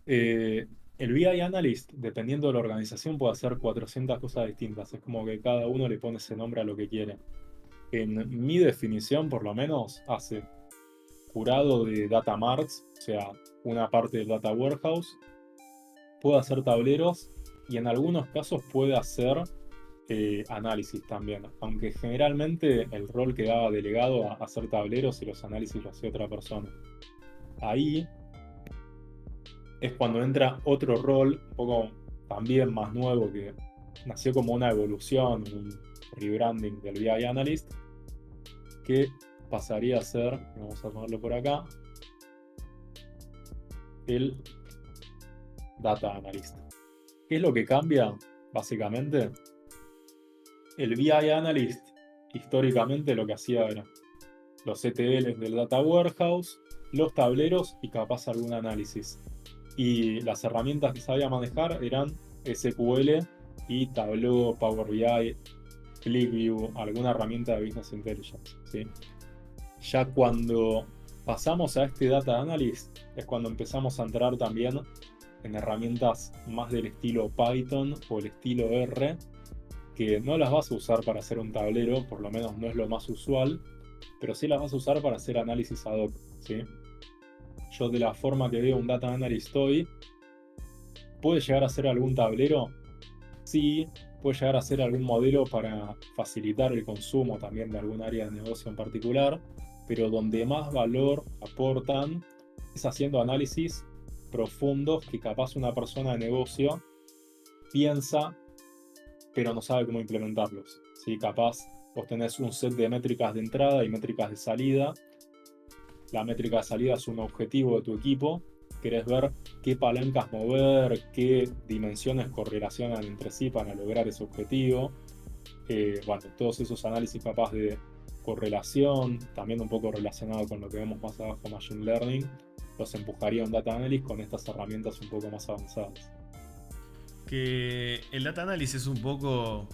El BI Analyst, dependiendo de la organización, puede hacer 400 cosas distintas. Es como que cada uno le pone ese nombre a lo que quiere. En mi definición, por lo menos, hace jurado de data marts, o sea, una parte del data warehouse, puede hacer tableros y en algunos casos puede hacer análisis también, aunque generalmente el rol quedaba delegado a hacer tableros y los análisis lo hacía otra persona. Ahí es cuando entra otro rol, un poco también más nuevo, que nació como una evolución, un rebranding del BI Analyst, que pasaría a ser, vamos a ponerlo por acá, el Data Analyst. ¿Qué es lo que cambia? Básicamente, el BI Analyst históricamente lo que hacía era los ETLs del Data Warehouse, los tableros y capaz algún análisis. Y las herramientas que sabía manejar eran SQL y Tableau, Power BI, ClickView, alguna herramienta de Business Intelligence, ¿sí? Ya cuando pasamos a este Data Analyst es cuando empezamos a entrar también en herramientas más del estilo Python o el estilo R, que no las vas a usar para hacer un tablero, por lo menos no es lo más usual, pero sí las vas a usar para hacer análisis ad hoc, ¿sí? Yo de la forma que veo un Data Analyst hoy, ¿puede llegar a ser algún tablero? Sí, puede llegar a ser algún modelo para facilitar el consumo también de algún área de negocio en particular, pero donde más valor aportan es haciendo análisis profundos que capaz una persona de negocio piensa, pero no sabe cómo implementarlos. ¿Sí? Capaz vos tenés un set de métricas de entrada y métricas de salida. La métrica de salida es un objetivo de tu equipo. Querés ver qué palancas mover, qué dimensiones correlacionan entre sí para lograr ese objetivo. Bueno, todos esos análisis capaz de correlación, también un poco relacionado con lo que vemos más abajo, Machine Learning, los empujaría un Data Analyst con estas herramientas un poco más avanzadas. Que el data analysis es un poco.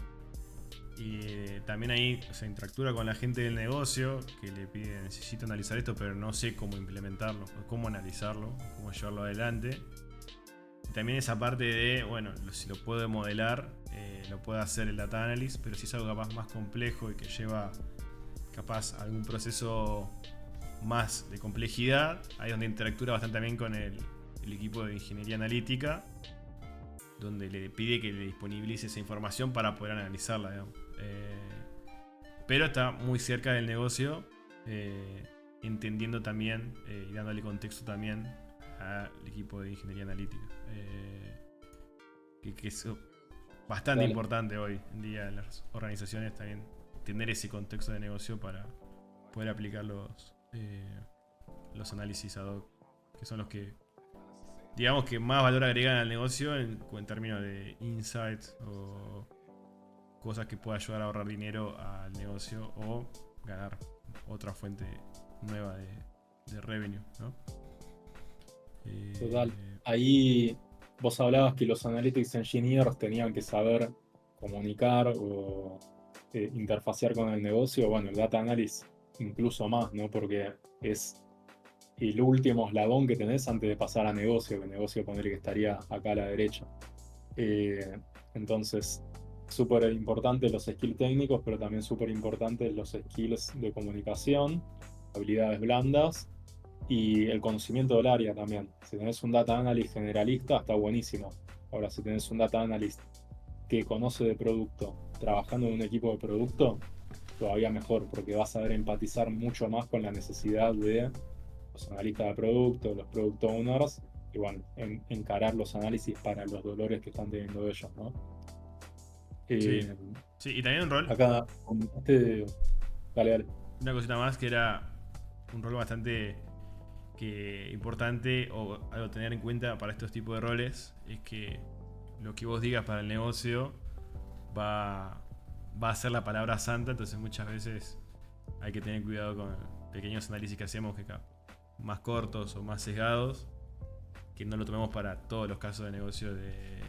Y también ahí se interactúa con la gente del negocio que le pide, necesito analizar esto, pero no sé cómo implementarlo, cómo analizarlo, cómo llevarlo adelante. Y también esa parte de, bueno, si lo puedo modelar, lo puede hacer el data analyst, pero si es algo capaz más complejo y que lleva capaz algún proceso más de complejidad, ahí es donde interactúa bastante también con el equipo de ingeniería analítica, donde le pide que le disponibilice esa información para poder analizarla, digamos. Pero está muy cerca del negocio, entendiendo también y dándole contexto también al equipo de ingeniería analítica. Que eso bastante Dale. importante hoy en día en las organizaciones también tener ese contexto de negocio para poder aplicar los análisis ad hoc, que son los que, digamos, que más valor agregan al negocio en términos de insights o cosas que pueda ayudar a ahorrar dinero al negocio o ganar otra fuente nueva de revenue, ¿no? Total. Ahí vos hablabas que los analytics engineers tenían que saber comunicar o interfacear con el negocio. Bueno, el data analyst incluso más, ¿no? Porque es el último eslabón que tenés antes de pasar a negocio, que negocio poner que estaría acá a la derecha. Eh, entonces, súper importante los skills técnicos, pero también súper importantes los skills de comunicación, habilidades blandas y el conocimiento del área también. Si tenés un data analyst generalista, está buenísimo. Ahora, si tenés un data analyst que conoce de producto, trabajando en un equipo de producto, todavía mejor, porque vas a saber empatizar mucho más con la necesidad de los analistas de producto, los product owners, y bueno, encarar los análisis para los dolores que están teniendo ellos, ¿no? Sí, Eh, sí, y también un rol, acá, dale, dale. una cosita más que era un rol bastante importante o algo a tener en cuenta para estos tipos de roles es que lo que vos digas para el negocio va, va a ser la palabra santa, entonces muchas veces hay que tener cuidado con pequeños análisis que hacemos más cortos o más sesgados, que no lo tomemos para todos los casos de negocio de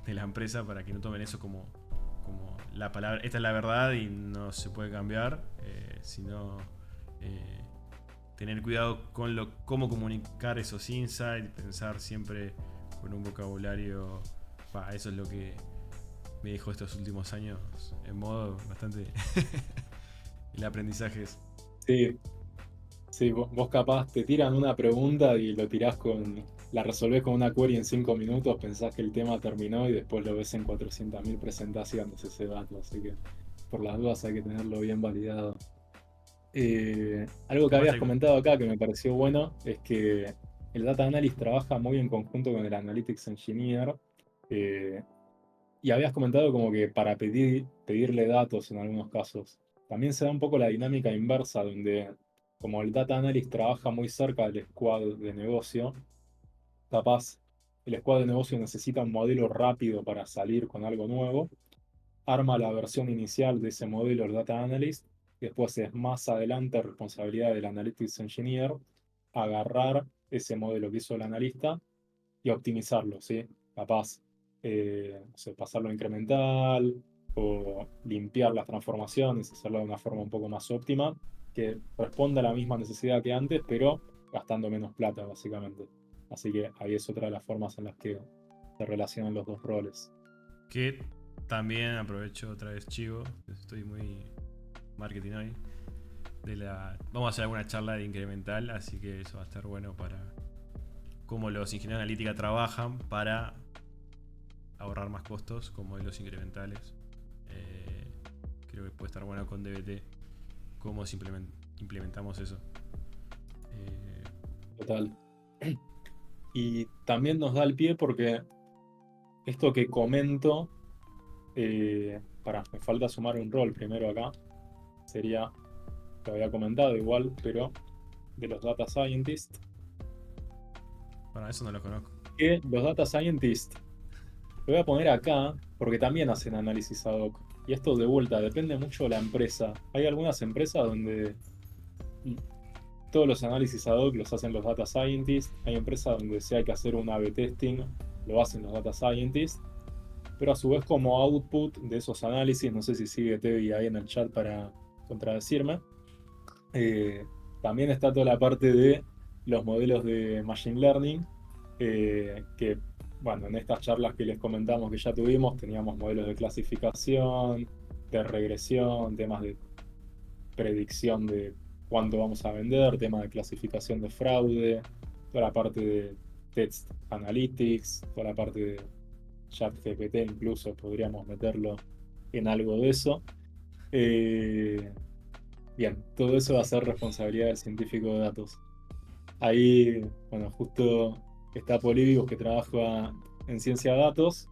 la empresa, para que no tomen eso como la palabra, esta es la verdad y no se puede cambiar, sino tener cuidado con cómo comunicar esos insights, pensar siempre con un vocabulario. Eso es lo que me dejó estos últimos años en modo bastante el aprendizaje es. Sí, sí, vos capaz te tiran una pregunta y lo tirás la resolvés con una query en 5 minutos, pensás que el tema terminó y después lo ves en 400.000 presentaciones ese dato, así que por las dudas hay que tenerlo bien validado. Algo que Además habías hay, comentado acá que me pareció bueno es que el Data Analyst trabaja muy en conjunto con el Analytics Engineer. eh, y habías comentado como que para pedirle datos en algunos casos. También se da un poco la dinámica inversa, donde como el Data Analyst trabaja muy cerca del squad de negocio, capaz el squad de negocio necesita un modelo rápido para salir con algo nuevo, arma la versión inicial de ese modelo el Data Analyst, y después es más adelante responsabilidad del Analytics Engineer agarrar ese modelo que hizo el analista y optimizarlo, ¿sí? Capaz, no sé, pasarlo a incremental o limpiar las transformaciones, hacerlo de una forma un poco más óptima, que responda a la misma necesidad que antes, pero gastando menos plata, básicamente. Así que ahí es otra de las formas en las que se relacionan los dos roles. que también aprovecho otra vez chivo, estoy muy marketing hoy. Vamos a hacer alguna charla de incremental, así que eso va a estar bueno para cómo los ingenieros de analítica trabajan para ahorrar más costos con modelos incrementales. Creo que puede estar bueno con DBT cómo implementamos eso. Total. Y también nos da el pie porque esto que comento, me falta sumar un rol primero acá, sería, lo había comentado igual, pero de los data scientists, Bueno, eso no lo conozco. que los data scientists, lo voy a poner acá porque también hacen análisis ad hoc. Y esto de vuelta, depende mucho de la empresa. Hay algunas empresas donde todos los análisis ad hoc los hacen los data scientists. Hay empresas donde si hay que hacer un A/B testing, lo hacen los data scientists. Pero a su vez como output de esos análisis, no sé si sigue Tevi ahí en el chat para contradecirme, también está toda la parte de los modelos de Machine Learning, que, bueno, en estas charlas que les comentamos que ya tuvimos, teníamos modelos de clasificación, de regresión, temas de predicción de cuánto vamos a vender, temas de clasificación de fraude, toda la parte de text analytics, toda la parte de ChatGPT incluso podríamos meterlo en algo de eso. Eh, Bien, todo eso va a ser responsabilidad del científico de datos. Ahí, bueno, justo está Polibus que trabaja en ciencia de datos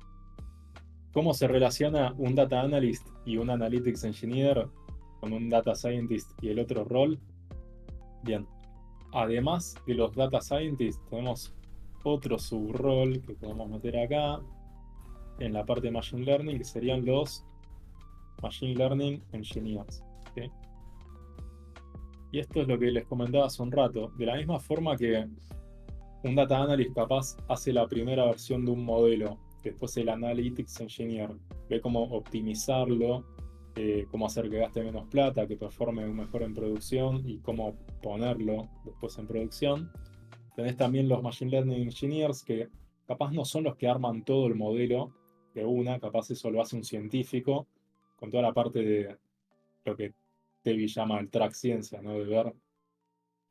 ¿Cómo se relaciona un Data Analyst y un Analytics Engineer con un Data Scientist y el otro rol? Bien, además de los Data Scientists, tenemos otro subrol que podemos meter acá en la parte de Machine Learning, que serían los Machine Learning Engineers. ¿Sí? Y esto es lo que les comentaba hace un rato. De la misma forma que un Data Analyst capaz hace la primera versión de un modelo, después el Analytics Engineer ve cómo optimizarlo, cómo hacer que gaste menos plata, que performe mejor en producción y cómo ponerlo después en producción. Tenés también los Machine Learning Engineers que capaz no son los que arman todo el modelo de una, capaz eso lo hace un científico con toda la parte de lo que Tevi llama el track ciencia, ¿no? De ver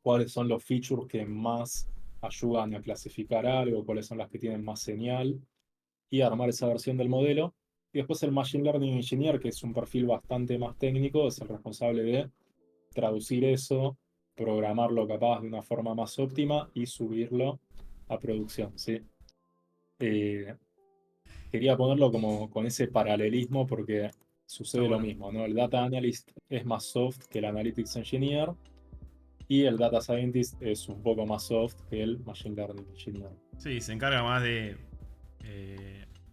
cuáles son los features que más ayudan a clasificar algo, cuáles son las que tienen más señal y armar esa versión del modelo. Y después el Machine Learning Engineer, que es un perfil bastante más técnico, es el responsable de traducir eso, programarlo capaz de una forma más óptima y subirlo a producción, ¿sí? Eh, Quería ponerlo como con ese paralelismo porque Está sucede lo bueno. mismo, ¿no? El Data Analyst es más soft que el Analytics Engineer y el Data Scientist es un poco más soft que el Machine Learning Engineer. Sí, se encarga más de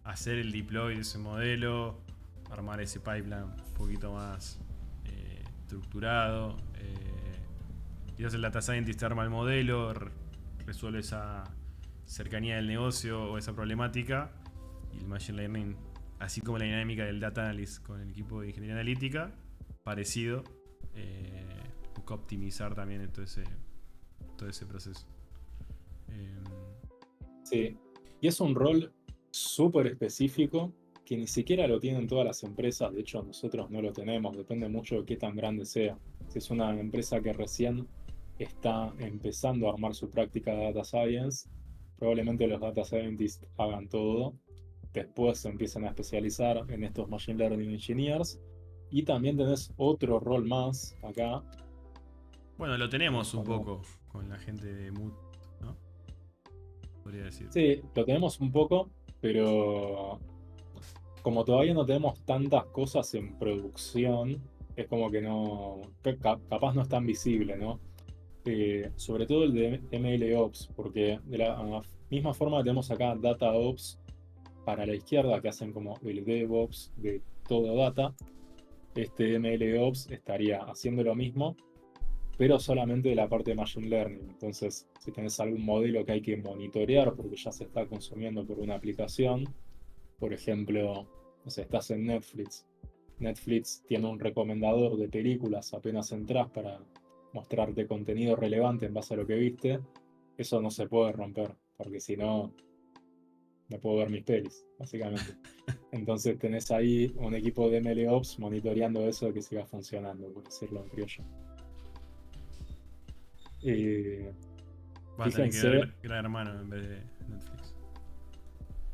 hacer el deploy de ese modelo, armar ese pipeline un poquito más estructurado. Y entonces el data scientist arma el modelo, resuelve esa cercanía del negocio o esa problemática. Y el machine learning, así como la dinámica del data analyst con el equipo de ingeniería analítica, parecido, busca optimizar también todo ese proceso. Eh, Sí, y es un rol súper específico que ni siquiera lo tienen todas las empresas, de hecho nosotros no lo tenemos, depende mucho de qué tan grande sea. Si es una empresa que recién está empezando a armar su práctica de data science, probablemente los data scientists hagan todo, después se empiezan a especializar en estos machine learning engineers y también tenés otro rol más acá. bueno, lo Vamos tenemos a un poner. poco con la gente de Mood, ¿no? Podría decir. Sí, lo tenemos un poco, pero como todavía no tenemos tantas cosas en producción, es como que no, capaz no es tan visible, ¿no? Sobre todo el de MLOps, porque de la misma forma que tenemos acá DataOps para la izquierda, que hacen como el DevOps de todo data, este MLOps estaría haciendo lo mismo, pero solamente de la parte de Machine Learning. Entonces, si tenés algún modelo que hay que monitorear porque ya se está consumiendo por una aplicación, por ejemplo, no sé, estás en Netflix. Netflix tiene un recomendador de películas apenas entras para mostrarte contenido relevante en base a lo que viste. Eso no se puede romper, porque si no, no puedo ver mis pelis, básicamente. Entonces tenés ahí un equipo de MLOps monitoreando eso de que siga funcionando, por decirlo en criollo. Eh, Vas a tener que Fíjense, ver Gran Hermano en vez de Netflix.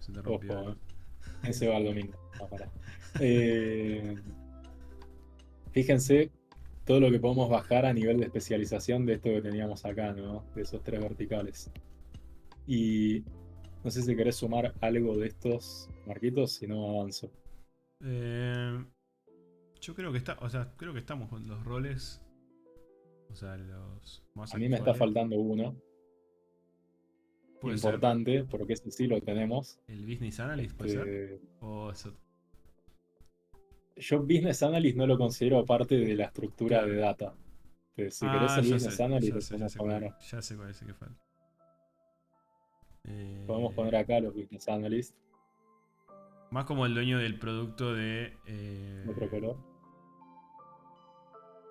Se te rompió ojo, algo. ese va el domingo. No, pará. Eh, Fíjense todo lo que podemos bajar a nivel de especialización de esto que teníamos acá, ¿no? De esos tres verticales. Y no sé si querés sumar algo de estos, Marquitos, si no avanzo. Eh, yo creo que creo que estamos con los roles, o sea, los más A mí me está actuales. faltando uno Puede ser importante, porque ese sí lo tenemos. el business analyst, puede ser. Este, O eso, yo Business Analyst no lo considero parte de la estructura de claro. data. Si querés Ah, el Business Analyst, ya lo sé cuál es. Ya sé cuál es el que falta. podemos Eh, poner acá los Business Analysts, más como el dueño del producto de otro color.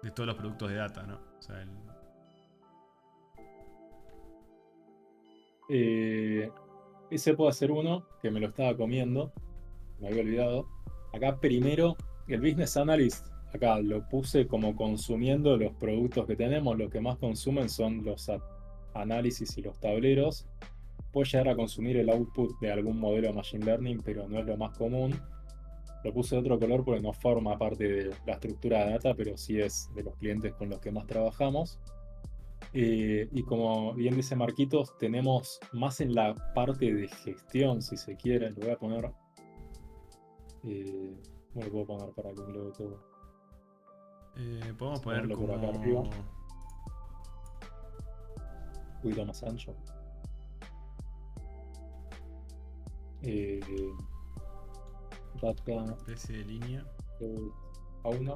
de todos los productos de data, ¿no? O sea, Eh, Ese puede ser uno que me lo estaba comiendo, me había olvidado. Acá primero, el Business Analyst, acá lo puse como consumiendo los productos que tenemos. Los que más consumen son los análisis y los tableros. Puede llegar a consumir el output de algún modelo de Machine Learning, pero no es lo más común. Lo puse de otro color porque no forma parte de la estructura de data, pero sí es de los clientes con los que más trabajamos. Y como bien dice Marquitos, tenemos más en la parte de gestión, si se quiere. Lo voy a poner Eh, ¿Cómo lo puedo poner para que me lo todo? Podemos Vamos a poner ponerlo por acá como... arriba, un poquito más ancho. Eh, Data especie de línea. owner.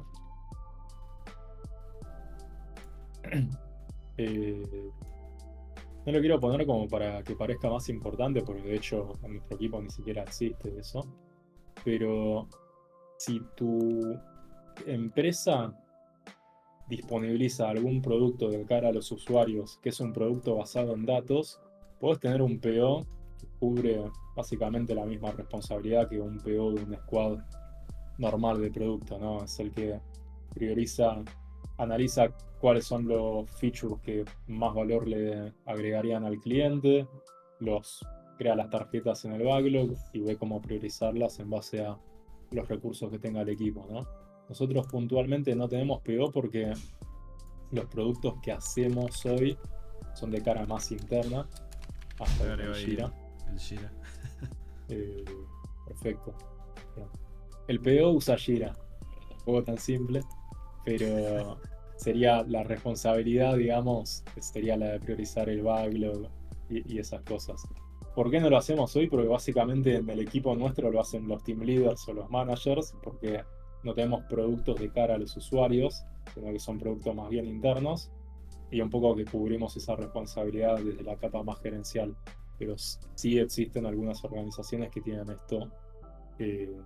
Eh, no lo quiero poner como para que parezca más importante, porque de hecho en nuestro equipo ni siquiera existe eso. Pero si tu empresa disponibiliza algún producto de cara a los usuarios que es un producto basado en datos, puedes tener un PO que cubre básicamente la misma responsabilidad que un PO de un squad normal de producto, ¿no? Es el que prioriza, analiza cuáles son los features que más valor le agregarían al cliente, los crea las tarjetas en el backlog y ve cómo priorizarlas en base a los recursos que tenga el equipo, ¿no? Nosotros puntualmente no tenemos PO porque los productos que hacemos hoy son de cara más interna, hasta Le con agrego el ahí Jira. el Jira. Eh, Perfecto. Bien. El PO usa Jira, tampoco tan simple, pero sería la responsabilidad, digamos, sería la de priorizar el backlog y esas cosas. ¿Por qué no lo hacemos hoy? Porque básicamente en el equipo nuestro lo hacen los team leaders o los managers, porque no tenemos productos de cara a los usuarios, sino que son productos más bien internos, y un poco que cubrimos esa responsabilidad desde la capa más gerencial. Pero sí existen algunas organizaciones que tienen esto eh,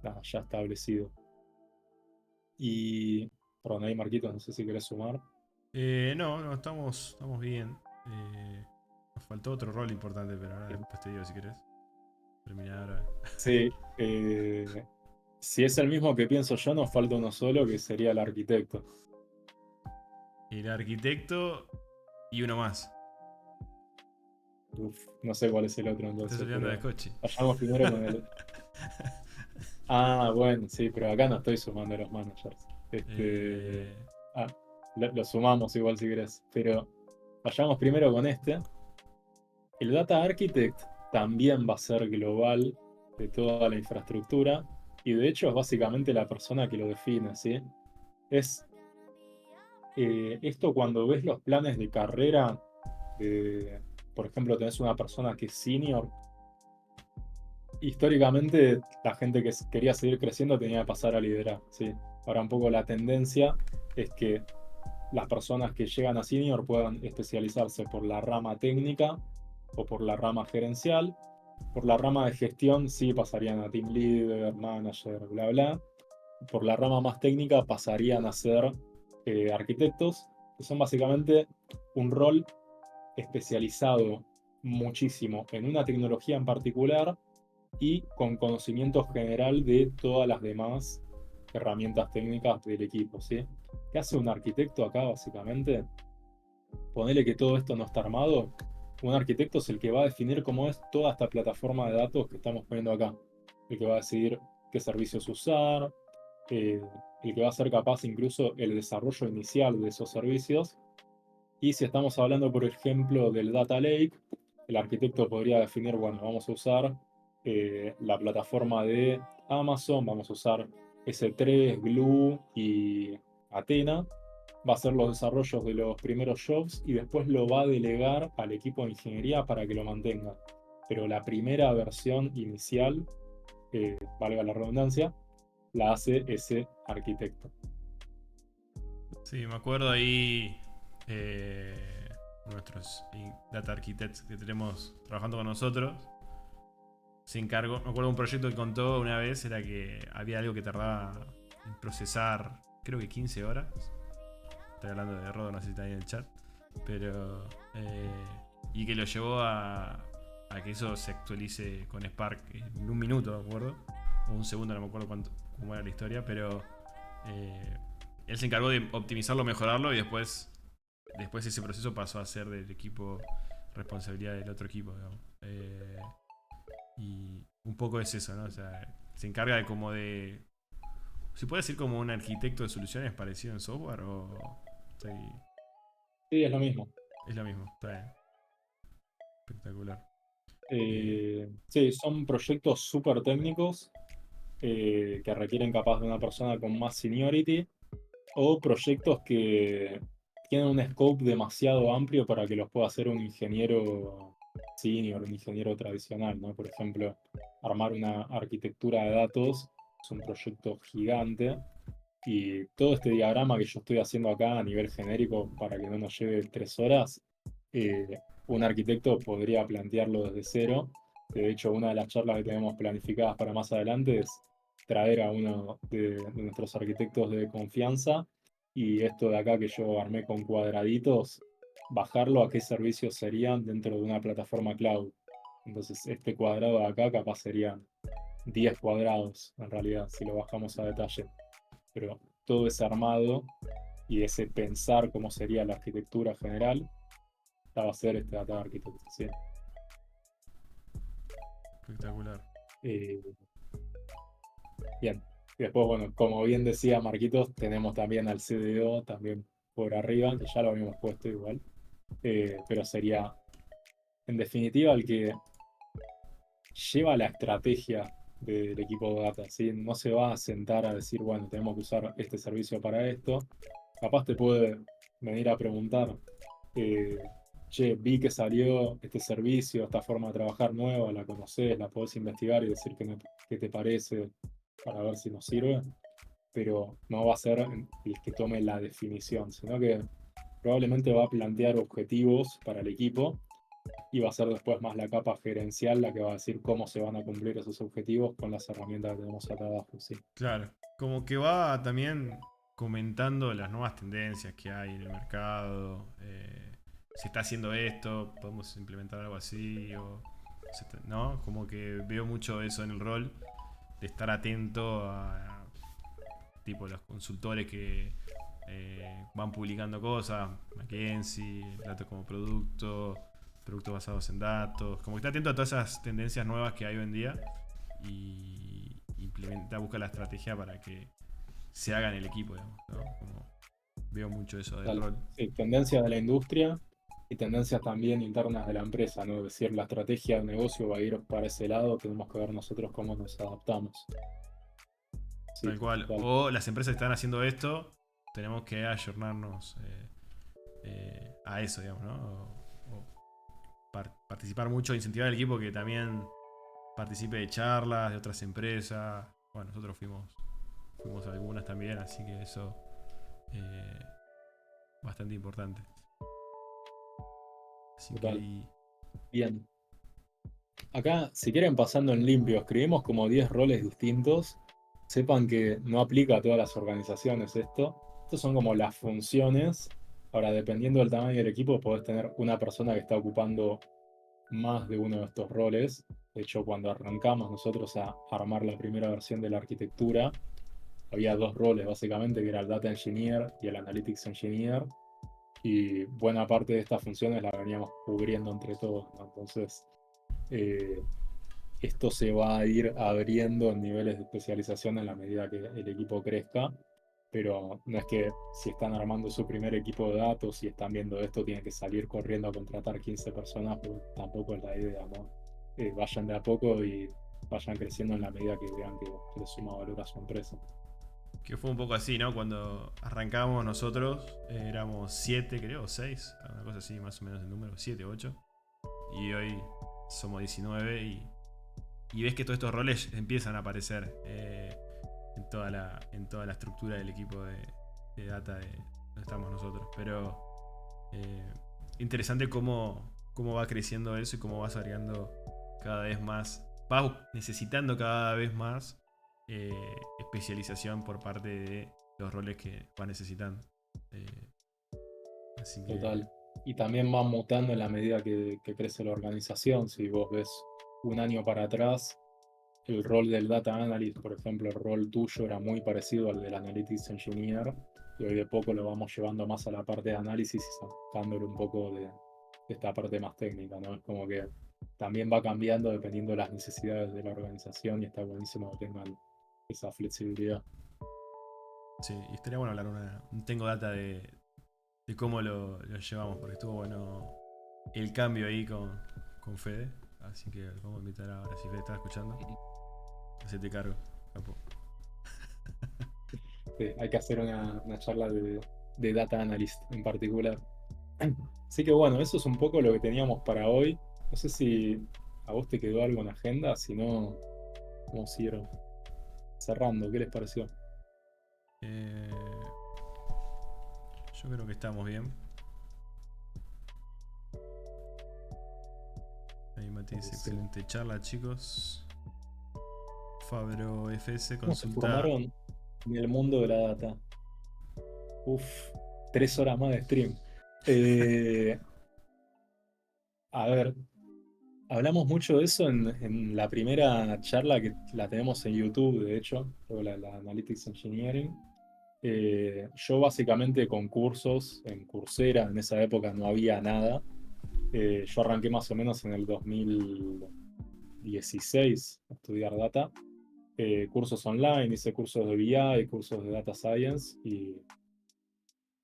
nada, ya establecido. Y, perdón, ahí Marquito, no sé si querés sumar. No, no, estamos bien. Nos faltó otro rol importante, pero ahora Bien. después te digo si querés. Terminar ahora. Sí, si es el mismo que pienso yo, nos falta uno solo, que sería el arquitecto. El arquitecto y uno más. Uf, no sé cuál es el otro Te estás entonces, olvidando del pero coche. vayamos primero con el... Ah, bueno, sí, pero acá no estoy sumando a los managers. Eh, Ah, lo sumamos igual si querés, pero vayamos primero con este. El Data Architect también va a ser global de toda la infraestructura y de hecho es básicamente la persona que lo define, ¿sí? Es esto cuando ves los planes de carrera, por ejemplo, tenés una persona que es senior, históricamente la gente que quería seguir creciendo tenía que pasar a liderar, ¿sí? Ahora un poco la tendencia es que las personas que llegan a senior puedan especializarse por la rama técnica o por la rama gerencial. Por la rama de gestión sí pasarían a team leader, manager, bla, bla. Por la rama más técnica pasarían a ser arquitectos, que son básicamente un rol especializado muchísimo en una tecnología en particular y con conocimiento general de todas las demás herramientas técnicas del equipo, ¿sí? ¿Qué hace un arquitecto acá básicamente? Ponele que todo esto no está armado. Un arquitecto es el que va a definir cómo es toda esta plataforma de datos que estamos poniendo acá. El que va a decidir qué servicios usar, eh, el que va a ser capaz incluso el desarrollo inicial de esos servicios. Y si estamos hablando, por ejemplo, del Data Lake, el arquitecto podría definir, bueno, vamos a usar la plataforma de Amazon, vamos a usar S3, Glue y Athena, va a hacer los desarrollos de los primeros jobs y después lo va a delegar al equipo de ingeniería para que lo mantenga. Pero la primera versión inicial, valga la redundancia, la hace ese arquitecto. sí, me acuerdo ahí. Nuestros data architects que tenemos trabajando con nosotros. Se encargó. Me acuerdo de un proyecto que contó una vez. Era que había algo que tardaba en procesar. Creo que 15 horas. Estoy hablando de Rodo, no sé si está ahí en el chat. Pero. Y que lo llevó a que eso se actualice con Spark en un minuto, ¿de acuerdo? O un segundo, no me acuerdo cómo era la historia, pero él se encargó de optimizarlo, mejorarlo y después ese proceso pasó a ser del equipo responsabilidad del otro equipo, digamos. Y un poco es eso, ¿no? O sea, se encarga de como de... ¿Se puede decir como un arquitecto de soluciones parecido en software o estoy... Sí, es lo mismo. Es lo mismo, está bien. Espectacular. Sí, son proyectos súper técnicos que requieren capaz de una persona con más seniority, o proyectos que tienen un scope demasiado amplio para que los pueda hacer un ingeniero senior, un ingeniero tradicional, ¿no? Por ejemplo, armar una arquitectura de datos es un proyecto gigante y todo este diagrama que yo estoy haciendo acá a nivel genérico para que no nos lleve 3 horas, un arquitecto podría plantearlo desde cero. De hecho, una de las charlas que tenemos planificadas para más adelante es traer a uno de nuestros arquitectos de confianza y esto de acá que yo armé con cuadraditos, bajarlo a qué servicios serían dentro de una plataforma cloud. Entonces, este cuadrado de acá capaz serían 10 cuadrados en realidad, si lo bajamos a detalle. Pero todo ese armado y ese pensar cómo sería la arquitectura general, la va a hacer este data architect, ¿sí? Espectacular. Eh, Bien. Y después, bueno, como bien decía Marquitos, tenemos también al CDO también por arriba, que ya lo habíamos puesto igual. Pero sería, en definitiva, el que lleva la estrategia del equipo de data, ¿sí? No se va a sentar a decir, bueno, tenemos que usar este servicio para esto. Capaz te puede venir a preguntar, eh, che, vi que salió este servicio, esta forma de trabajar nueva, la conoces, la podés investigar y decir qué te parece para ver si nos sirve, pero no va a ser el que tome la definición, sino que probablemente va a plantear objetivos para el equipo y va a ser después más la capa gerencial la que va a decir cómo se van a cumplir esos objetivos con las herramientas que tenemos acá abajo, sí. Claro. Como que va también comentando las nuevas tendencias que hay en el mercado. Se está haciendo esto, podemos implementar algo así. ¿No? Como que veo mucho eso en el rol. De estar atento a tipo los consultores que van publicando cosas. McKinsey, datos como productos basados en datos. Como que está atento a todas esas tendencias nuevas que hay hoy en día. Y busca la estrategia para que se haga en el equipo, digamos, ¿no? Como veo mucho eso del Tal. rol. Sí, tendencias de la industria y tendencias también internas de la empresa, ¿no? Es decir, la estrategia de negocio va a ir para ese lado, tenemos que ver nosotros cómo nos adaptamos. Sí, Tal cual. total. O las empresas que están haciendo esto, tenemos que ayornarnos a eso, digamos, ¿no? Participar mucho, incentivar al equipo que también participe de charlas de otras empresas. Bueno, nosotros fuimos a algunas también, así que eso eh, bastante importante. Así que Total. ahí. Bien. Acá, si quieren pasando en limpio, escribimos como 10 roles distintos. Sepan que no aplica a todas las organizaciones esto. Estos son como las funciones. Ahora, dependiendo del tamaño del equipo, podés tener una persona que está ocupando más de uno de estos roles. De hecho, cuando arrancamos nosotros a armar la primera versión de la arquitectura, había 2 roles básicamente, que era el Data Engineer y el Analytics Engineer. Y buena parte de estas funciones las veníamos cubriendo entre todos, ¿no? Entonces, eh, esto se va a ir abriendo en niveles de especialización en la medida que el equipo crezca, pero no es que si están armando su primer equipo de datos y están viendo esto, tienen que salir corriendo a contratar 15 personas, porque tampoco es la idea, ¿no? Vayan de a poco y vayan creciendo en la medida que vean que les suma valor a su empresa. Que fue un poco así, ¿no? Cuando arrancamos nosotros, éramos 7, creo, o 6, una cosa así, más o menos el número, 7, 8. Y hoy somos 19 y ves que todos estos roles empiezan a aparecer en toda la estructura del equipo de data de donde estamos nosotros. Pero eh, interesante cómo va creciendo eso y cómo vas agregando cada vez más, vas necesitando cada vez más especialización por parte de los roles que vas necesitando. Eh, así que Total. Y también va mutando en la medida que crece la organización. Si vos ves un año para atrás, el rol del Data Analyst, por ejemplo, el rol tuyo era muy parecido al del Analytics Engineer, y hoy de poco lo vamos llevando más a la parte de análisis y sacándole un poco de esta parte más técnica, ¿no? Es como que también va cambiando dependiendo de las necesidades de la organización y está buenísimo que tengan esa flexibilidad. sí, y estaría bueno hablar un tengo data de cómo lo llevamos, porque estuvo bueno el cambio ahí con Fede. Así que vamos a invitar ahora, si Fede está escuchando, hacete cargo. Capo. Sí, hay que hacer una charla de data analyst en particular. Así que bueno, eso es un poco lo que teníamos para hoy. No sé si a vos te quedó algo en agenda, si no, vamos a ir cerrando. ¿Qué les pareció? Eh, yo creo que estamos bien. Ahí Mati dice, Buenísimo. excelente charla, chicos. Fabro FS ¿Cómo se consulta. formaron en el mundo de la data? Uf, 3 horas más de stream. Eh, a ver, hablamos mucho de eso en la primera charla que la tenemos en YouTube, de hecho, la Analytics Engineering. Yo básicamente con cursos en Coursera, en esa época no había nada. Yo arranqué más o menos en el 2016 a estudiar data. Cursos online, hice cursos de BI, cursos de Data Science y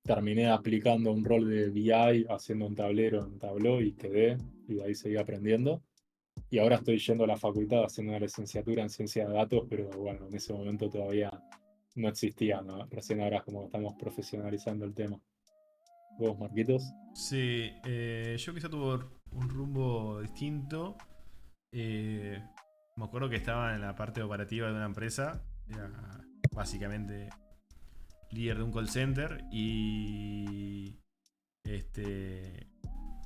terminé aplicando un rol de BI haciendo un tablero en Tableau y quedé y de ahí seguí aprendiendo. Y ahora estoy yendo a la facultad haciendo una licenciatura en ciencia de datos, pero bueno, en ese momento todavía no existía, ¿no? Recién ahora es como estamos profesionalizando el tema. ¿Vos, Marquitos? Sí, yo quizá tuve un rumbo distinto. Eh, Me acuerdo que estaba en la parte operativa de una empresa. Era básicamente líder de un call center y este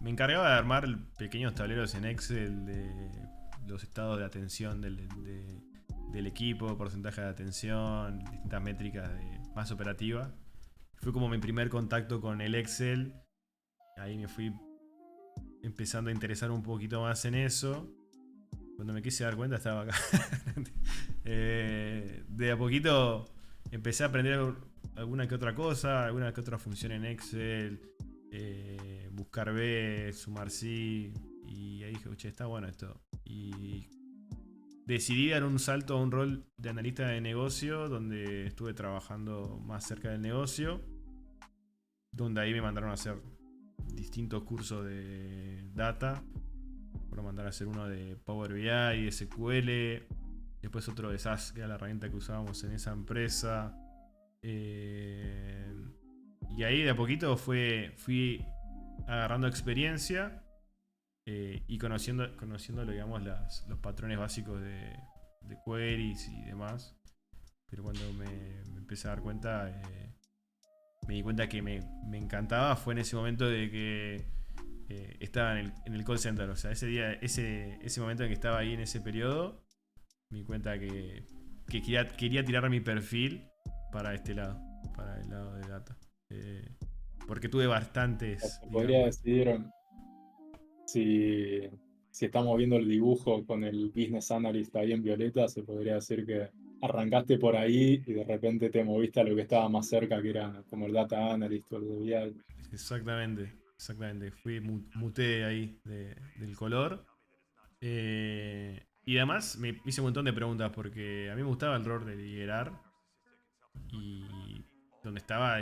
me encargaba de armar pequeños tableros en Excel de los estados de atención del equipo, porcentaje de atención, distintas métricas más operativas. Fue como mi primer contacto con el Excel. Ahí me fui empezando a interesar un poquito más en eso. Cuando me quise dar cuenta estaba acá. De a poquito empecé a aprender alguna que otra cosa, alguna que otra función en Excel, buscar B, sumar sí. Y ahí dije, che, está bueno esto. Y decidí dar un salto a un rol de analista de negocio, donde estuve trabajando más cerca del negocio, donde ahí me mandaron a hacer distintos cursos de data. Por mandar a hacer uno de Power BI, SQL, después otro de SAS, que era la herramienta que usábamos en esa empresa. Eh, y ahí de a poquito fui agarrando experiencia y conociendo digamos, los patrones básicos de queries y demás. Pero cuando me empecé a dar cuenta, me di cuenta que me encantaba. Fue en ese momento de que estaba en el call center. O sea, ese día, ese momento en que estaba ahí en ese periodo, me di cuenta que quería tirar mi perfil para este lado, para el lado de data. Eh, Porque tuve bastantes, Se podría digamos. decidir si, si estamos viendo el dibujo con el Business Analyst ahí en violeta, se podría decir que arrancaste por ahí y de repente te moviste a lo que estaba más cerca, que era como el Data Analyst o el de BI. Exactamente, exactamente. Muté ahí del color. Y además me hice un montón de preguntas porque a mí me gustaba el rol de liderar y donde estaba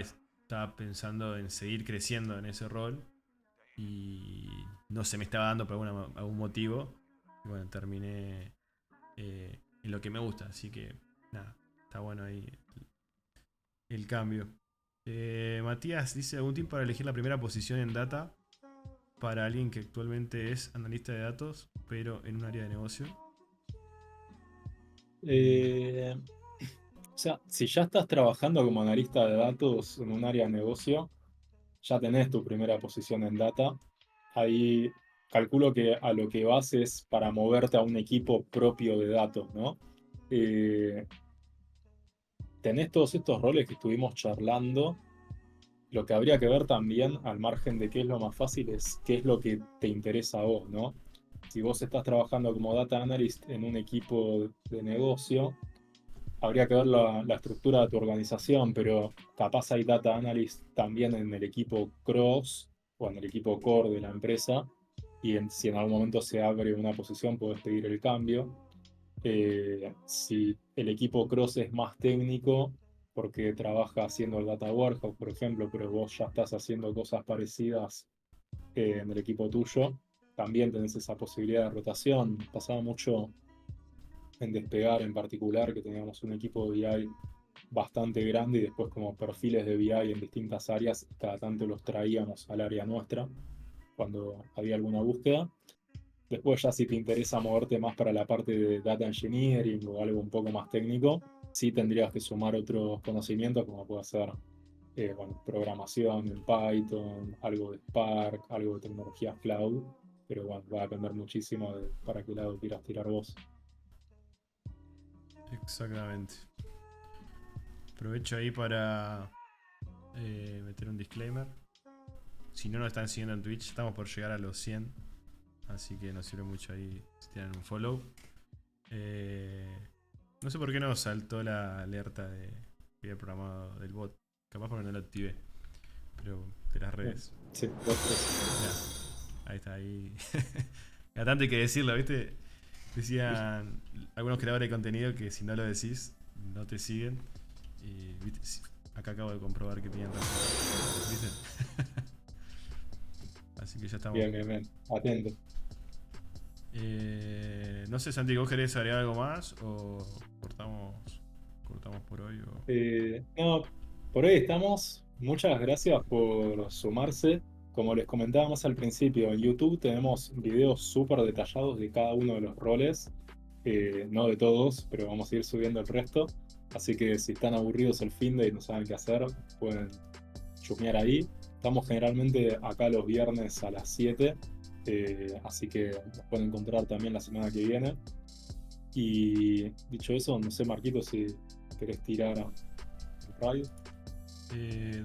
pensando en seguir creciendo en ese rol y no se me estaba dando por algún motivo. Y bueno, terminé en lo que me gusta, así que nada, está bueno ahí el cambio. Matías dice: ¿algún tip para elegir la primera posición en data para alguien que actualmente es analista de datos, pero en un área de negocio? Eh, o sea, si ya estás trabajando como analista de datos en un área de negocio, ya tenés tu primera posición en data. Ahí calculo que a lo que vas es para moverte a un equipo propio de datos, ¿no? Eh, Tenés todos estos roles que estuvimos charlando. Lo que habría que ver también, al margen de qué es lo más fácil, es qué es lo que te interesa a vos, ¿no? Si vos estás trabajando como data analyst en un equipo de negocio, habría que ver la estructura de tu organización, pero capaz hay data analyst también en el equipo cross o en el equipo core de la empresa, y si en algún momento se abre una posición, puedes pedir el cambio. Si el equipo cross es más técnico, porque trabaja haciendo el data warehouse, por ejemplo, pero vos ya estás haciendo cosas parecidas en el equipo tuyo, también tenés esa posibilidad de rotación. Pasaba mucho en Despegar en particular, que teníamos un equipo de BI bastante grande y después como perfiles de BI en distintas áreas, cada tanto los traíamos al área nuestra cuando había alguna búsqueda. Después ya si te interesa moverte más para la parte de data engineering o algo un poco más técnico, sí tendrías que sumar otros conocimientos como puede ser bueno, programación en Python, algo de Spark, algo de tecnologías cloud, pero bueno, va a depender muchísimo de para qué lado quieras tirar vos. Exactamente. Aprovecho ahí para meter un disclaimer. Si no nos están siguiendo en Twitch, estamos por llegar a los 100. Así que nos sirve mucho ahí si tienen un follow. No sé por qué no saltó la alerta de que había programado del bot. Capaz porque no lo activé. Pero de las redes. Sí, vos tres. Mirá, ahí está, ahí. Bastante que decirlo, ¿viste? Decían algunos creadores de contenido que si no lo decís, no te siguen. Y ¿viste? Acá acabo de comprobar que tenían razón. ¿Viste? Así que ya estamos. Bien, bien, bien. Atento. No sé, Santi, ¿vos querés agregar algo más? ¿O cortamos por hoy? O... No, por hoy estamos. Muchas gracias por sumarse. Como les comentábamos al principio, en YouTube tenemos videos súper detallados de cada uno de los roles. No de todos, pero vamos a ir subiendo el resto. Así que si están aburridos el finde y no saben qué hacer, pueden chusmear ahí. Estamos generalmente acá los viernes a las 7, así que nos pueden encontrar también la semana que viene. Y dicho eso, no sé, Marquito, si querés tirar el radio. Dale.